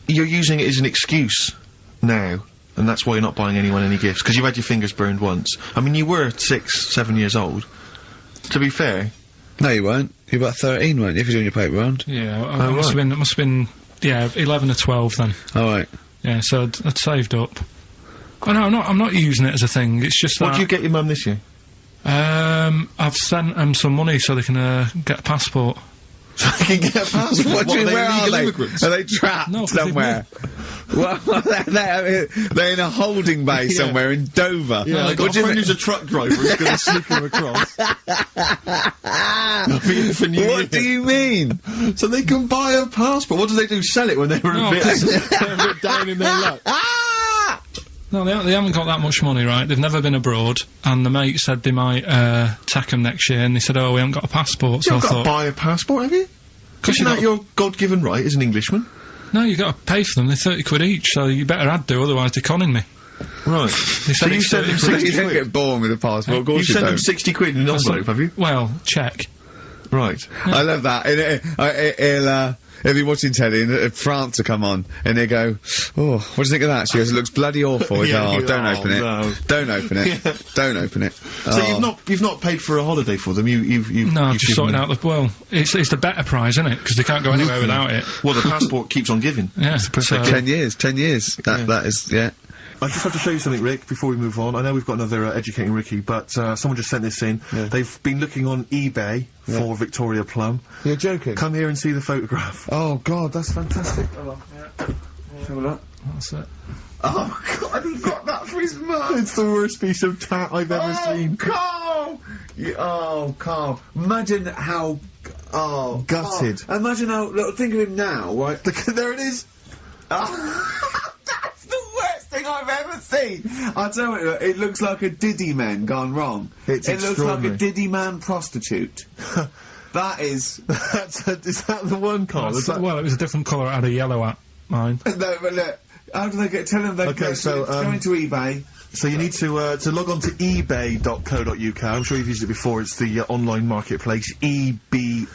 you're using it as an excuse now, and that's why you're not buying anyone any gifts, because you've had your fingers burned once. I mean, you were 6, 7 years old. To be fair. No, you weren't. You were about 13, weren't you, if you're doing your paper round? Yeah, I must have been, yeah, 11 or 12 then. Alright. Yeah, so I'd saved up. Oh no, I'm not using it as a thing, it's just that... What do you get your mum this year? I've sent them some money so they can, get a passport. So they can get a passport? What do you mean, where are they? Immigrants? Are they trapped No, 'cause somewhere? Well, they're in a holding bay somewhere in Dover. Yeah, I got a friend who's a truck driver who's going to sneak him across. What do you mean? So they can buy a passport. What do they do? Sell it when they were a bit down in their luck? No, they haven't got that much money, right? They've never been abroad, and the mate said they might, take them next year, and they said, oh, we haven't got a passport, so You've I got thought... to buy a passport, have you? Isn't that your God-given right as an Englishman? No, you got to pay for them, they're 30 quid each, so you better add do, otherwise they're conning me. Right. So you sent them 60 You don't quid? get born with a passport, of course You you sent them don't. 60 quid in an envelope, have you? Well, check. Right. I love that. He'll be watching telly and France will come on and he'll go, oh, what do you think of that? She goes, it looks bloody awful. Yeah, Oh, don't oh, open it. no. Don't open it. Don't open it. So you've not paid for a holiday for them. You've No, I've you've just given sorted them- out the... Well, it's the better prize, isn't it? Because they can't go anywhere without it. Well, the passport keeps on giving. Yeah, It's the perfect so- gift. 10 years. That is, yeah. I just have to show you something, Rick, before we move on. I know we've got another Educating Ricky, but someone just sent this in. Yeah. They've been looking on eBay for Victoria Plum. You're joking? Come here and see the photograph. Oh, God, that's fantastic. Have a look. That's it. Oh, God, he got that for his mum. It's the worst piece of tat I've ever seen. Carl! Carl. Imagine how... Oh, Gutted. Carl. Imagine how... Look, think of him now, right? There it is. That's the worst thing I've ever seen. I tell you, it looks like a Diddy man gone wrong. It's it looks like a extraordinary. Diddy man prostitute. That is... Is that the one, Carl? Is that... Well, it was a different colour, it had a yellow at mine. No, but look, how do they get... Tell them they Okay, go, so, go into eBay. So you need to log on to ebay.co.uk. I'm sure you've used it before. It's the online marketplace, ebay.co.uk.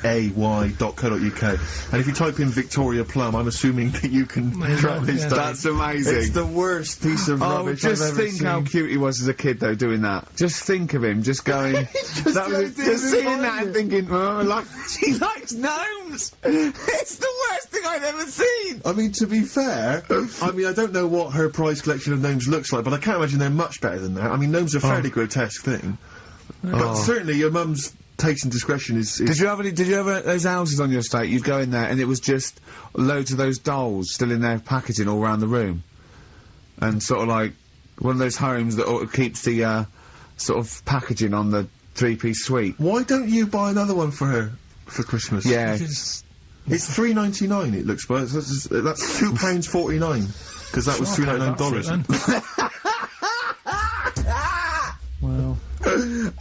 And if you type in Victoria Plum, I'm assuming that you can track this down. That's amazing. It's the worst piece of rubbish just I've ever think seen. how cute he was as a kid, though, doing that. Just think of him, just going... just seeing that and thinking, oh, she likes gnomes! It's the worst thing I've ever seen! I mean, to be fair, I mean, I don't know what her prize collection of gnomes looks like, but I can't imagine they're much better than that. I mean, gnomes are a fairly grotesque thing. But certainly your mum's taste and discretion is... Did you have those houses on your estate? You'd go in there and it was just loads of those dolls still in their packaging all around the room. And sort of like one of those homes that keeps the sort of packaging on the three-piece suite. Why don't you buy another one for her for Christmas? Yeah. It's $3.99 it looks, but that's £2.49 because that was $3.99. Well...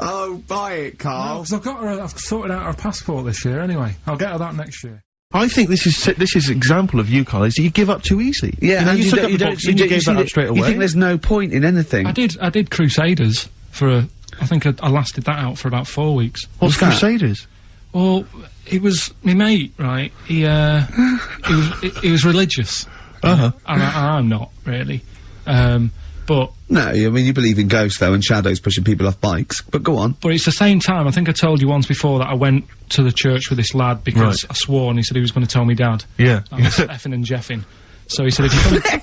Oh, buy it, Carl. because I've sorted out her passport this year anyway. I'll get her that next year. I think this is example of you, Carl, is that you give up too easy. Yeah, you know, and you took up the boxing, you gave that up straight away. You think there's no point in anything? I did Crusaders for I think I lasted that out for about 4 weeks. What's Crusaders? Well, it was my mate, right? He was religious. Uh-huh. And I'm not, really. But... No, I mean, you believe in ghosts, though, and shadows pushing people off bikes, but go on. But it's the same time, I think I told you once before that I went to the church with this lad because I swore and he said he was going to tell me dad. Yeah. I was effing and jeffing. So he said, if you come...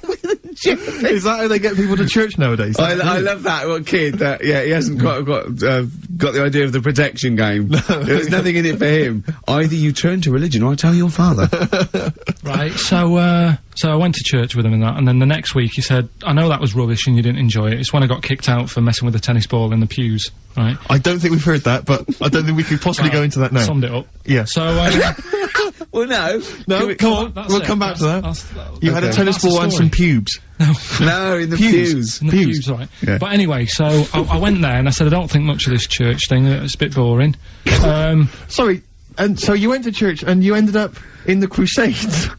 Is that how they get people to church nowadays? I love that one kid that he hasn't got the idea of the protection game. There's nothing in it for him. Either you turn to religion or I tell your father. Right, so I went to church with him and that, and then the next week he said, I know that was rubbish and you didn't enjoy it. It's when I got kicked out for messing with a tennis ball in the pews, right? I don't think we've heard that, but I don't think we could possibly go into that now. Summed it up. Yeah. So, Well, no. Come on, we'll come back to that. You had a tennis ball and some pubes. No, in the pews. In the pews, right. Yeah. But anyway, so I went there and I said, I don't think much of this church thing, it's a bit boring. Sorry, and so you went to church and you ended up in the Crusades?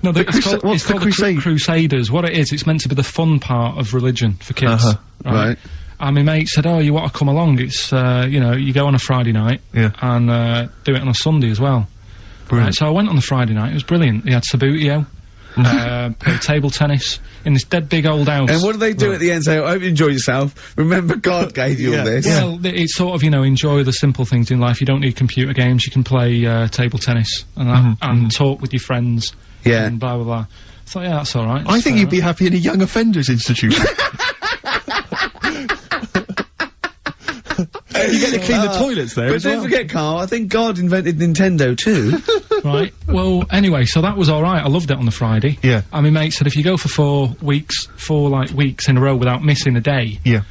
No, it's called the Crusaders. What it is, it's meant to be the fun part of religion for kids. Right. And my mate said, oh, you want to come along? It's, you know, you go on a Friday night and do it on a Sunday as well. Right, so I went on the Friday night, it was brilliant. They had Sabutio, played table tennis in this dead big old house. And what do they do at the end? Say, I hope you enjoy yourself. Remember, God gave you all this. Well, it's sort of, you know, enjoy the simple things in life. You don't need computer games, you can play table tennis and that, and talk with your friends. Yeah. And blah, blah, blah. I thought, yeah, that's alright. I think you'd be happy in a young offenders institute. You get to clean the toilets there But as don't well. forget, Carl, I think God invented Nintendo too. Right. Well, anyway, so that was alright. I loved it on the Friday. Yeah. And my mate said if you go for 4 weeks in a row without missing a day, Yeah.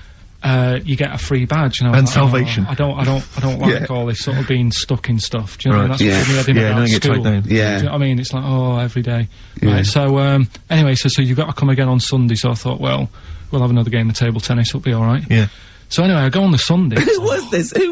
you get a free badge. And I was And like, salvation. Oh, I don't like all this sort of being stuck in stuff. Do you know what I mean? That's Yeah. what me Yeah, about don't get school. tied down. Yeah. Do you know what I mean? It's like, oh, every day. Yeah. Right, so, anyway, so you've got to come again on Sunday, so I thought, well, we'll have another game of table tennis, it'll be alright. Yeah. So anyway, I go on the Sunday. Who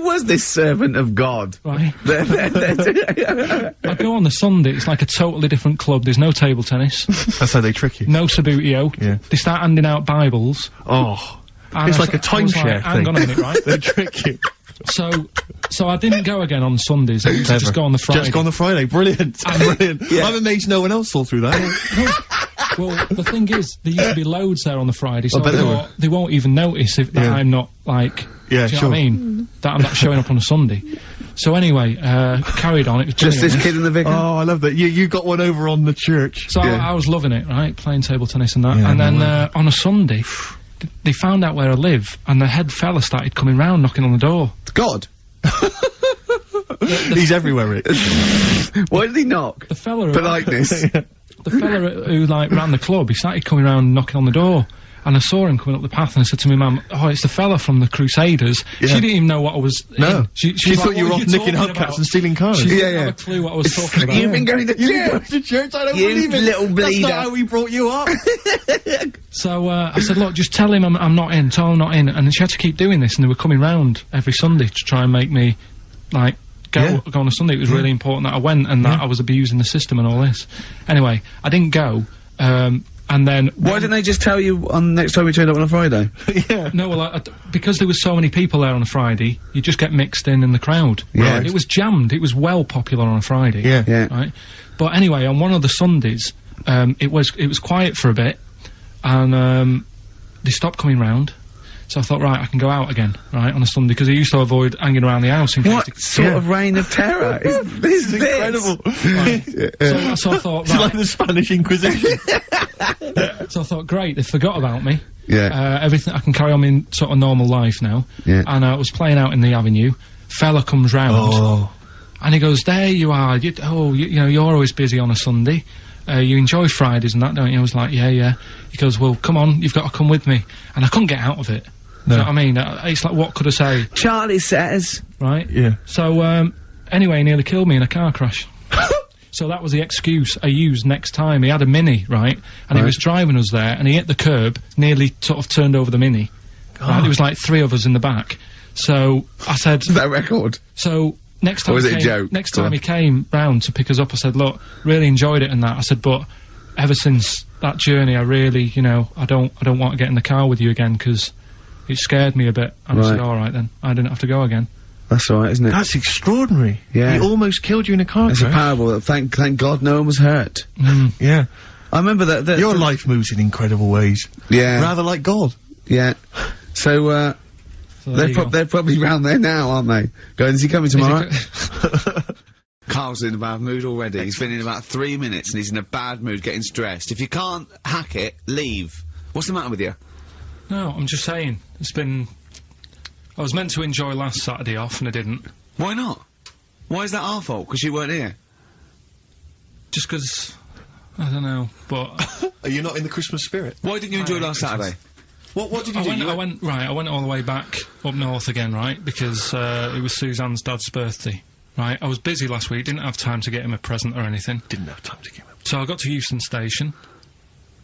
was this servant of God? Right. I go on the Sunday, it's like a totally different club, there's no table tennis, That's how they trick you. no Sabutio, Yeah. they start handing out Bibles. Oh. And It's I like a was like, timeshare hang thing. on a minute, right? They trick you. So I didn't go again on Sundays, I used to just go on the Friday. Just go on the Friday. Brilliant. Brilliant. I'm amazed no one else thought through that. Well, the thing is, there used to be loads there on the Friday, so I bet I there thought they won't even notice if that Yeah. I'm not, like, Yeah, do you know sure. what I mean? That I'm not showing up on a Sunday. So anyway, carried on, it was Just brilliant. this kid in the vicar? Oh, I love that. You got one over on the church. So Yeah. I was loving it, right? Playing table tennis and that. Yeah, and no then, way. on a Sunday, they found out where I live, and the head fella started coming round, knocking on the door. God. He's everywhere, Rick. Why did he knock? The fella, Politeness. the fella who, like, ran the club, he started coming round knocking on the door. And I saw him coming up the path, and I said to my mum, oh, it's the fella from the Crusaders. Yeah. She didn't even know what I was No. in. She She was thought like, you were "What off are nicking talking hubcaps about?" and stealing cars. She didn't Yeah. have a clue what I was talking about. You've been going to church? to church? I don't You believe it. little That's bleeder. not how we brought you up. So, I said, look, just tell him I'm not in, tell him I'm not in. And she had to keep doing this, and they were coming round every Sunday to try and make me, like, go on a Sunday. It was really important that I went, and that I was abusing the system and all this. Anyway, I didn't go, and then... Why didn't they just tell you on next time you turned up on a Friday? Yeah. No, well, because there was so many people there on a Friday, you just get mixed in the crowd. Yeah. It was jammed. It was well popular on a Friday. Yeah. Yeah. Right? But anyway, on one of the Sundays, it was quiet for a bit, and they stopped coming round. So I thought, right, I can go out again, right, on a Sunday, because I used to avoid hanging around the house in case What they- sort of reign of terror is this? Incredible. So I thought, It's right, like the Spanish Inquisition. so I thought, great, they forgot about me. Yeah. Everything, I can carry on in sort of normal life now. Yeah. And I was playing out in the avenue. Fella comes round. Oh. And he goes, there you are, you know, you're always busy on a Sunday. You enjoy Fridays and that, don't you? I was like, yeah. He goes, well, come on, you've got to come with me. And I couldn't get out of it. Do you know what I mean? It's like, what could I say, Charlie says. right? Yeah. So, anyway, he nearly killed me in a car crash. So that was the excuse I used next time. He had a Mini, right? And he was driving us there, and he hit the curb, nearly sort of turned over the Mini. Right? There was like 3 of us in the back. So I said, That record. so next time Or was he it a came, joke? next Go time on. he came round to pick us up, I said, look, really enjoyed it and that. I said, but ever since that journey, I really, you know, I don't want to get in the car with you again, because it scared me a bit. And I said, Right. alright then, I didn't have to go again. That's all right, isn't it? That's extraordinary. Yeah. He almost killed you in a car It's a crash. parable. Thank God no one was hurt. Yeah. I remember that. Your life moves in incredible ways. Yeah. Rather like God. Yeah. So, So there you go. they're probably round there now, aren't they? Going, is he coming Is he tomorrow? co- Carl's in a bad mood already. He's been in about 3 minutes and he's in a bad mood, getting stressed. If you can't hack it, leave. What's the matter with you? No, I'm just saying. It's been... I was meant to enjoy last Saturday off, and I didn't. Why not? Why is that our fault? Because you weren't here? Just 'cause... I don't know, but... Are you not in the Christmas spirit? Why didn't you enjoy last Saturday? What did you do? I went all the way back up north again, right? Because it was Suzanne's dad's birthday, right? I was busy last week, didn't have time to get him a present or anything. Didn't have time to give him. So I got to Euston Station,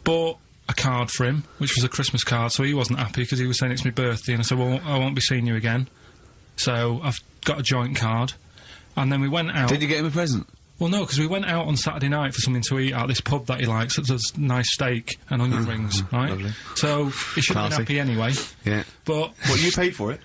bought a card for him, which was a Christmas card, so he wasn't happy because he was saying it's my birthday, and I said, well, I won't be seeing you again. So I've got a joint card, and then we went out... Did you get him a present? Well, no, because we went out on Saturday night for something to eat at this pub that he likes. It does nice steak and onion rings, right? Lovely. So he should have been happy anyway. Yeah. But... Well, you paid for it?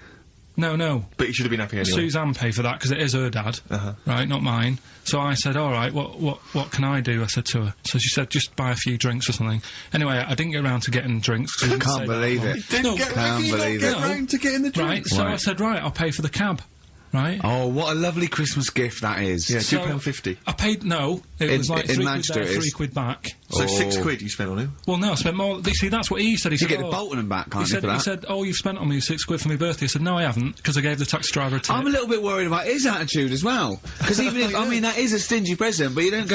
No. But you should have been happy anyway. Suzanne paid for that because it is her dad, right, not mine. So I said, all right, what can I do? I said to her. So she said, just buy a few drinks or something. Anyway, I didn't get around to getting drinks. 'Cause I can't believe it. Didn't get round to getting the drinks. Right, so I said, right, I'll pay for the cab. Right? Oh, what a lovely Christmas gift that is. Yeah, So- £2.50. I paid, no, it was like in £3 Manchester there, it is. £3 back. So Oh. £6 you spent on him? Well, no, I spent more. See, that's what he said. He You said, get the oh, Bolton and back, can't he you, said, for that? he said, oh, you've spent on me £6 for my birthday. I said, no, I haven't, because I gave the taxi driver a tip. I'm a little bit worried about his attitude as well. Because even if, I mean, that is a stingy present, but you don't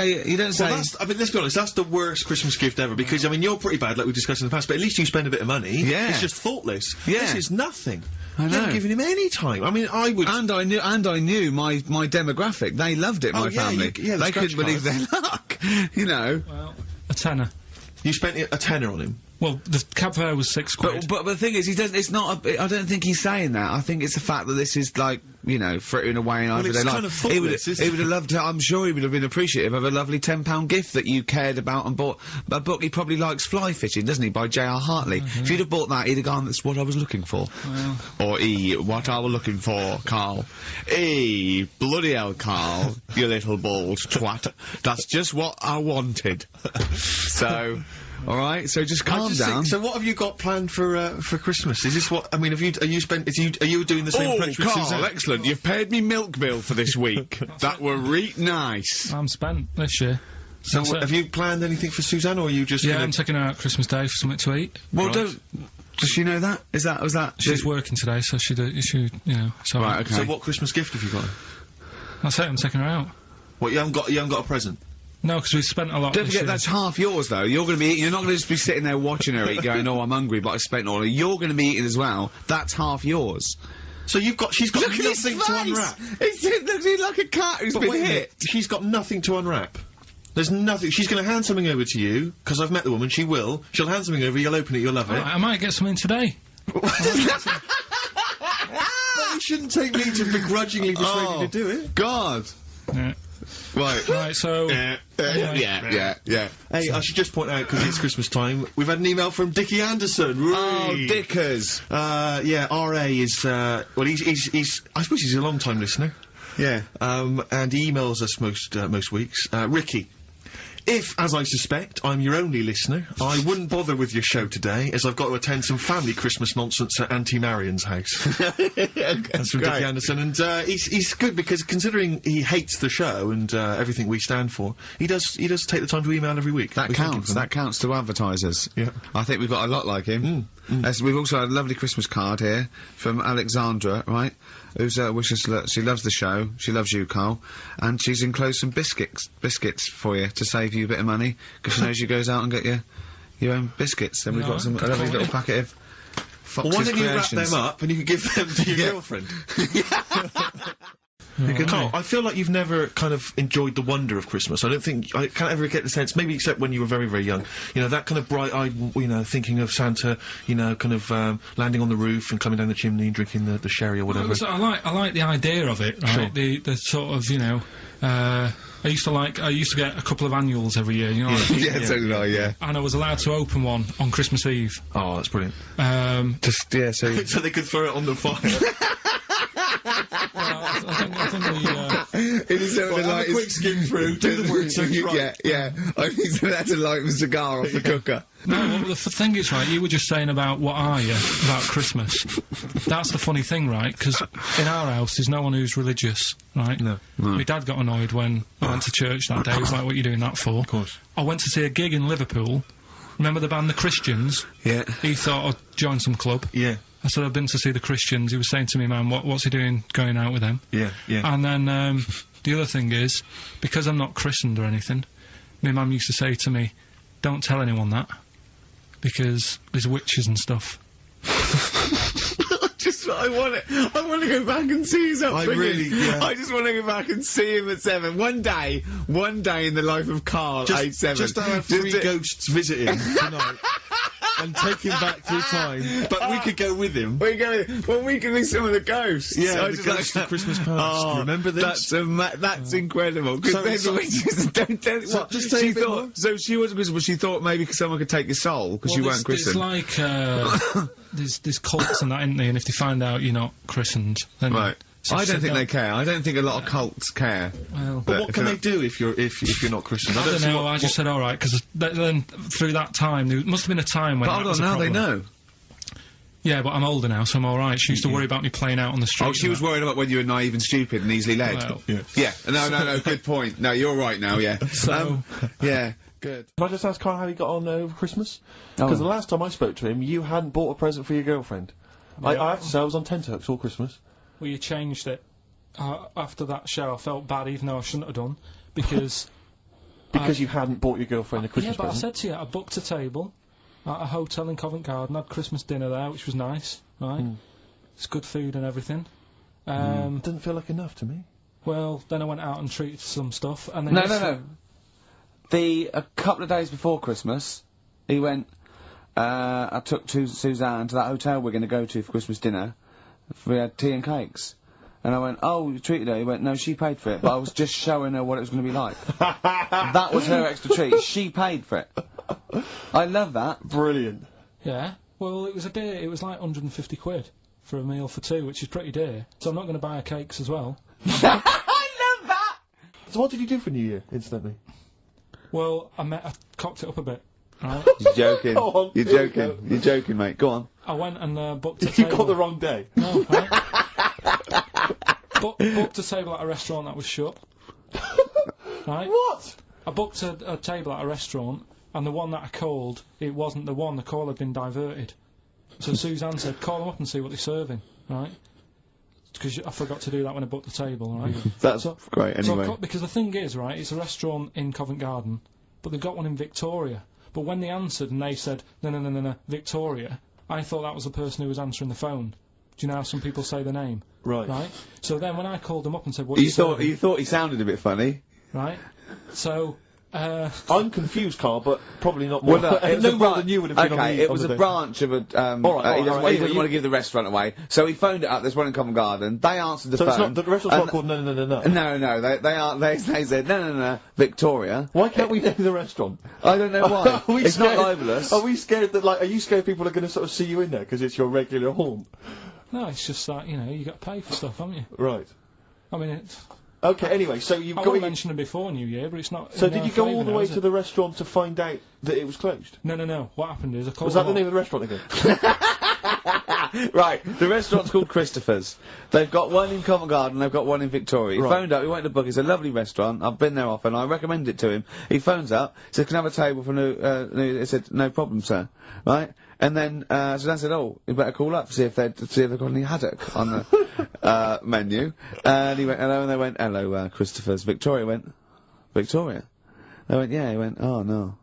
say... Well, I mean, let's be honest, that's the worst Christmas gift ever, because, I mean, you're pretty bad, like we discussed in the past, but at least you spend a bit of money. Yeah. It's just thoughtless. Yeah. This is nothing. I You haven't know. given him any time. I mean, I would... And I knew my demographic. They loved it, Oh, my yeah, family. the They scratch couldn't believe their luck. You know. Well, a tenner. You spent a tenner on him. Well, the cab fare was £6. But the thing is, he doesn't. It's not. I don't think he's saying that. I think it's the fact that this is like, you know, frittering away in everyday it's life. kind of he would thoughtless, isn't have loved to. I'm sure he would have been appreciative of a lovely £10 gift that you cared about and bought. A book he probably likes, Fly Fishing, doesn't he, by J.R. Hartley. If you'd have bought that, he'd have gone, that's what I was looking for. Well. Or what I was looking for, Carl. Bloody hell, Carl, you little bald twat. That's just what I wanted. So. All right, so just calm down. So what have you got planned for Christmas? Is this what I mean? Are you doing the same approach with Carl, Suzanne? excellent. You've paid me milk bill for this week. That were reet nice. I'm spent this year. So That's it. have you planned anything for Suzanne, or are you just? Yeah, gonna... I'm taking her out Christmas Day for something to eat. Well, Right. does she know that? Was that? She's working today, so she, you know, so... Right, okay. So what Christmas gift have you got? That's it, I'm taking her out. What you haven't got a present? No, because we've spent a lot Don't this forget year. that's half yours though. You're going to be eating. You're not going to just be sitting there watching her eat, going, "Oh, I'm hungry, but I spent all." You're going to be eating as well. That's half yours. So she's got Look at his nothing to unwrap. face. He looks like a cat who's But been wait a hit. minute, she's got nothing to unwrap. There's nothing. She's going to hand something over to you because I've met the woman. She will. She'll hand something over. You'll open it. You'll love it. I might get something today. But you shouldn't take me to begrudgingly persuade you to do it. God. Yeah. Right. Right, so... Yeah. Hey, I should just point out, because it's Christmas time, we've had an email from Dickie Anderson. Oh, Dickers. Yeah, RA is, well, he's, I suppose he's a long-time listener. Yeah. And he emails us most weeks. Ricky. If, as I suspect, I'm your only listener, I wouldn't bother with your show today, as I've got to attend some family Christmas nonsense at Auntie Marion's house. That's from Dickie Anderson, and he's good because considering he hates the show and everything we stand for, he does take the time to email every week. That We thank him counts. for That counts to advertisers. Yeah. I think we've got a lot like him. We've also had a lovely Christmas card here from Alexandra, right? Who's wishes she loves the show. She loves you, Carl, and she's enclosed some biscuits for you to save you a bit of money because she knows you goes out and get your own biscuits. And we've got some a lovely little packet of Fox's Well, why don't you wrap Creations. them up and you can give them to your girlfriend? Carl, I feel like you've never kind of enjoyed the wonder of Christmas. I can't ever get the sense, maybe except when you were very, very young, you know, that kind of bright-eyed, you know, thinking of Santa, you know, kind of, landing on the roof and coming down the chimney and drinking the sherry or whatever. So I like the idea of it, right? Sure. The sort of, you know, I used to get a couple of annuals every year, you know what I mean? Yeah, so did I, yeah. And I was allowed to open one on Christmas Eve. Oh, that's brilliant. Just, yeah, so... So they could throw it on the fire. I think the, It is something Have a quick skim through, do the words right. Yeah. I think that's to light the cigar off the cooker. No, well, the thing is, right, you were just saying about what are you about Christmas. That's the funny thing, right, because in our house there's no one who's religious, right? No. My dad got annoyed when I went to church that day. He was like, what are you doing that for? Of course. I went to see a gig in Liverpool, remember the band The Christians? Yeah. He thought I'd join some club. Yeah. I said I've been to see The Christians. He was saying to me, man, what's he doing going out with them? Yeah. Yeah. And then, the other thing is, because I'm not christened or anything, my mum used to say to me, don't tell anyone that, because there's witches and stuff. I want to go back and see his upbringing. yeah. I just want to go back and see him at 7. One day in the life of Karl, age 7. Just to have 3 ghosts visit him tonight. And take him back through time. But we could go with him. We can be some of the ghosts. Yeah, I the just ghosts of Christmas past. Oh, Remember this? That's incredible. Because then the witches don't. just say a bit more. So she wasn't Christmas, but she thought maybe someone could take your soul because you weren't christened. There's like, there's cults and that, isn't there? And if they find out you're not christened, then Right. so I don't think no. they care. I don't think a lot of cults care. Well, But what can they do if you're not Christian? I don't see know. what- I just said all right because then through that time there must have been a time when. But that hold was on, a now they problem. know. Yeah, but I'm older now, so I'm all right. She used to worry about me playing out on the street. Oh, she was worried about whether you were naive and stupid and easily led. Well, Yeah. No. Good point. No, you're right now. Yeah. So- yeah. Good. Can I just ask Karl how he got on over Christmas? Because the last time I spoke to him, you hadn't bought a present for your girlfriend. I have to say, I was on tenterhooks all Christmas. Well, you changed it. After that show, I felt bad, even though I shouldn't have done, because... Because you hadn't bought your girlfriend a Christmas Yeah, but present. I said to you, I booked a table at a hotel in Covent Garden, had Christmas dinner there, which was nice, right? It's good food and everything. Didn't feel like enough to me. Well, then I went out and treated some stuff, and then... No. A couple of days before Christmas, he went, I took Suzanne to that hotel we're going to go to for Christmas dinner. We had tea and cakes. And I went, oh, you treated her? He went, no, she paid for it, but I was just showing her what it was going to be like. That was her extra treat. She paid for it. I love that. Brilliant. Yeah. Well, it was it was like 150 quid for a meal for 2, which is pretty dear. So I'm not going to buy her cakes as well. I love that! So what did you do for New Year, incidentally? Well, I cocked it up a bit, right? You're joking. Go on, You're here we joking. go. You're joking, mate. Go on. I went and booked a You table. got the wrong day. No, right? Booked a table at a restaurant that was shut. Right? What? I booked a table at a restaurant, and the one that I called, it wasn't the one. The call had been diverted. So Suzanne said, call them up and see what they're serving, right? Because I forgot to do that when I booked the table, right? That's great. Anyway. Because the thing is, right, it's a restaurant in Covent Garden, but they've got one in Victoria. But when they answered and they said, no, Victoria, I thought that was the person who was answering the phone. Do you know how some people say the name? Right. Right? So then when I called them up and said, what You thought he sounded a bit funny. Right? So, I'm confused, Karl, but probably not more. Well, it was no a more bran- than you would have been on Okay, the it was on a the day. branch of a. All right, He all doesn't, right, he anyway, doesn't want to give the restaurant away, so he phoned it up. There's one in Covent Garden. They answered the So phone. it's not, the restaurant's not called No. No. They said no. Victoria. Why can't we name the restaurant? I don't know why. Are we It's not scared- libelous. Are we scared that, like, are you scared people are going to sort of see you in there because it's your regular haunt? no, it's just that, you got to pay for stuff, haven't you? Right. I mean, it's... Okay, anyway, so you've I got... would mention it before New Year, but it's not... So in did our you go favour all the now, way is to it? the restaurant to find out that it was closed? No. What happened is I called Was that them the name up. of the restaurant again? Right, the restaurant's called Christopher's. They've got one in Covent Garden, they've got one in Victoria. He Right. phoned up, he went to book, it's a lovely restaurant, I've been there often, I recommend it to him. He phones up, said, can I have a table for new, he said, no problem, sir. Right? And then, Suzanne said, oh, you better call up, see if they've got any haddock on the, menu. And he went, hello, and they went, hello, Christopher's. Victoria went, Victoria? They went, yeah, he went, oh no.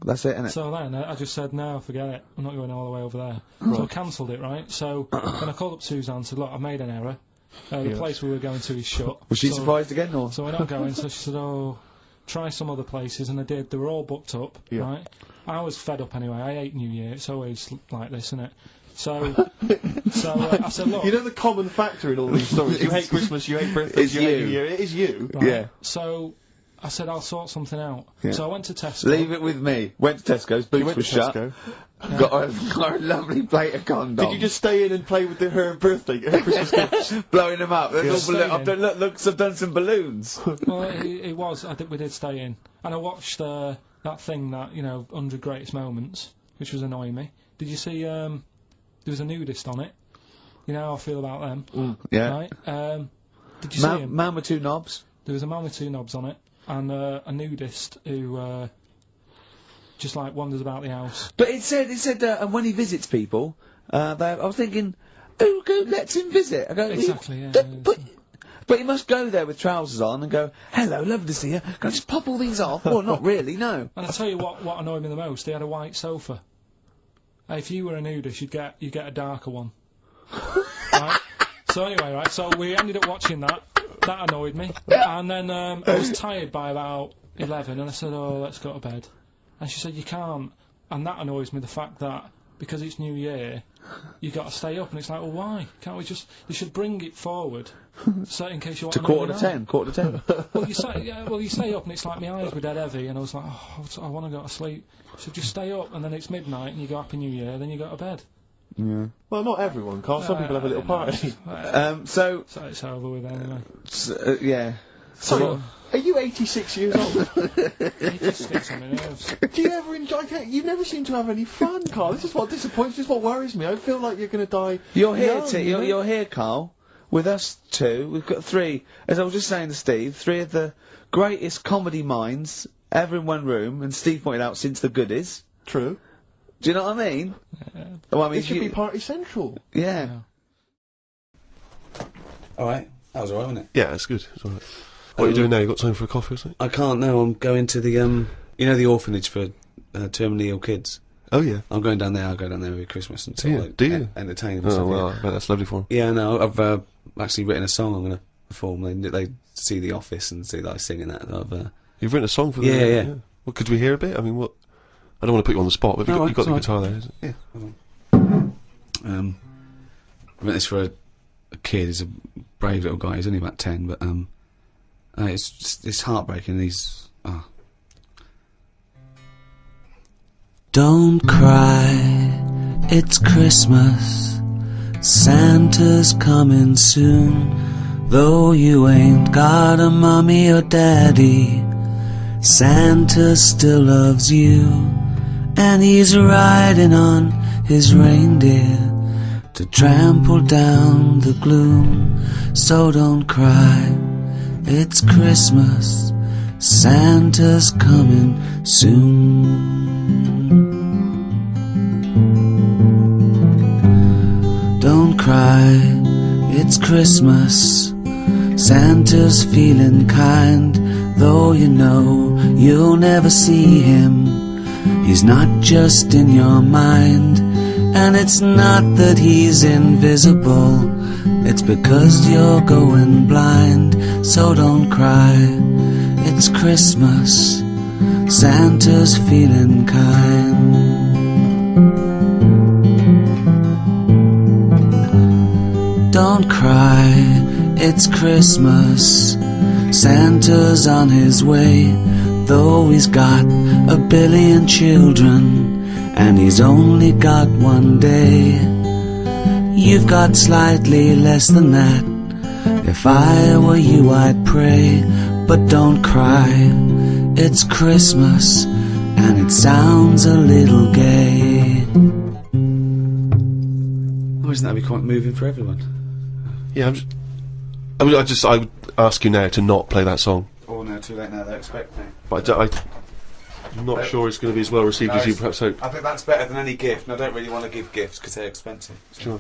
That's it, innit? So then I just said, no, forget it. I'm not going all the way over there. So I cancelled it, right? So then I called up Suzanne and said, look, I've made an error. The place we were going to is shut. Was she So- surprised again, or? So we're not going. So she said, oh, try some other places. And I did. They were all booked up, right? I was fed up anyway. I hate New Year. It's always like this, isn't it? So, I said, look. You know the common factor in all these stories? You hate Christmas, you hate birthdays, It's you hate you. New Year. It is you. Right? Yeah. So I said, I'll sort something out. Yeah. So I went to Tesco. Leave it with me. Went to Tesco's, boots You went were to shut. Tesco. Got a lovely plate of condoms. Did you just stay in and play with her birthday, her Christmas gifts? blowing them up? There's all Staying I've done, look, I've done some balloons. Well, it was. I think we did stay in. And I watched that thing that, 100 Greatest Moments, which was annoying me. Did you see, there was a nudist on it? You know how I feel about them. Yeah. Right? Did you see him? Man with two knobs. There was a man with 2 knobs on it, and a nudist who just like wanders about the house. But it said, and when he visits people, I was thinking, who lets him visit? I go, Exactly, yeah. But he must go there with trousers on and go, hello, lovely to see you. Can I just pop all these off? Well, not really, no. And I tell you what annoyed me the most. They had a white sofa. If you were a nudist, you'd get a darker one. Right? So anyway, right. So we ended up watching that. That annoyed me. And then I was tired by about 11, and I said, "Oh, let's go to bed." And she said, "You can't." And that annoys me. The fact that because it's New Year, you got to stay up, and it's like, well, why can't we just? They should bring it forward, so in case you want to quarter to 10. Well, you stay up, and it's like my eyes were dead heavy, and I was like, oh, I want to go to sleep. So just stay up, and then it's midnight, and you go Happy New Year, then you go to bed. Yeah. Well, not everyone, Carl. Some people have a little party. So it's over with anyway. Yeah. So, are you 86 years old? 86 on my nerves. Do you ever enjoy? You never seem to have any fun, Carl. This is what disappoints. This is what worries me. I feel like you're going to die. You're here, young, you're here, Carl, with us two. We've got three, as I was just saying to Steve, three of the greatest comedy minds ever in one room, and Steve pointed out since the goodies. True. Do you know what I mean? Yeah. Well, I mean, It should be party central. Yeah. Alright, that was alright, wasn't it? Yeah, it's good. It's all right. What are you doing now? You got time for a coffee or something? I can't, no, I'm going to the, you know, the orphanage for terminally ill kids. Oh yeah. I'm going down there, I'll go down there every Christmas and sort of, like, do you? entertain them and Oh stuff. well, I bet that's lovely for him. Yeah, no, I've actually written a song I'm going to perform. They see The Office and see that I sing in that. You've written a song for the... Yeah. Well, could we hear a bit? I mean, what... I don't want to put you on the spot, but you've got the guitar there, isn't it? Yeah. I've written this for a kid. He's a brave little guy. He's only about 10, but it's heartbreaking. He's Don't cry, it's Christmas. Santa's coming soon. Though you ain't got a mommy or daddy, Santa still loves you. And he's riding on his reindeer to trample down the gloom. So don't cry, it's Christmas. Santa's coming soon. Don't cry, it's Christmas. Santa's feeling kind, though you know you'll never see him. He's not just in your mind, and it's not that he's invisible. It's because you're going blind. So don't cry, it's Christmas. Santa's feeling kind. Don't cry, it's Christmas. Santa's on his way, though he's got a billion children, and he's only got one day. You've got slightly less than that. If I were you, I'd pray. But don't cry, it's Christmas, and it sounds a little gay. Oh, isn't that be quite moving for everyone? Yeah, I would ask you now to not play that song. Oh no, too late now, they expect me. But I'm not sure it's going to be as well received as you perhaps hope. I think that's better than any gift, and I don't really want to give gifts because they're expensive. So. Sure.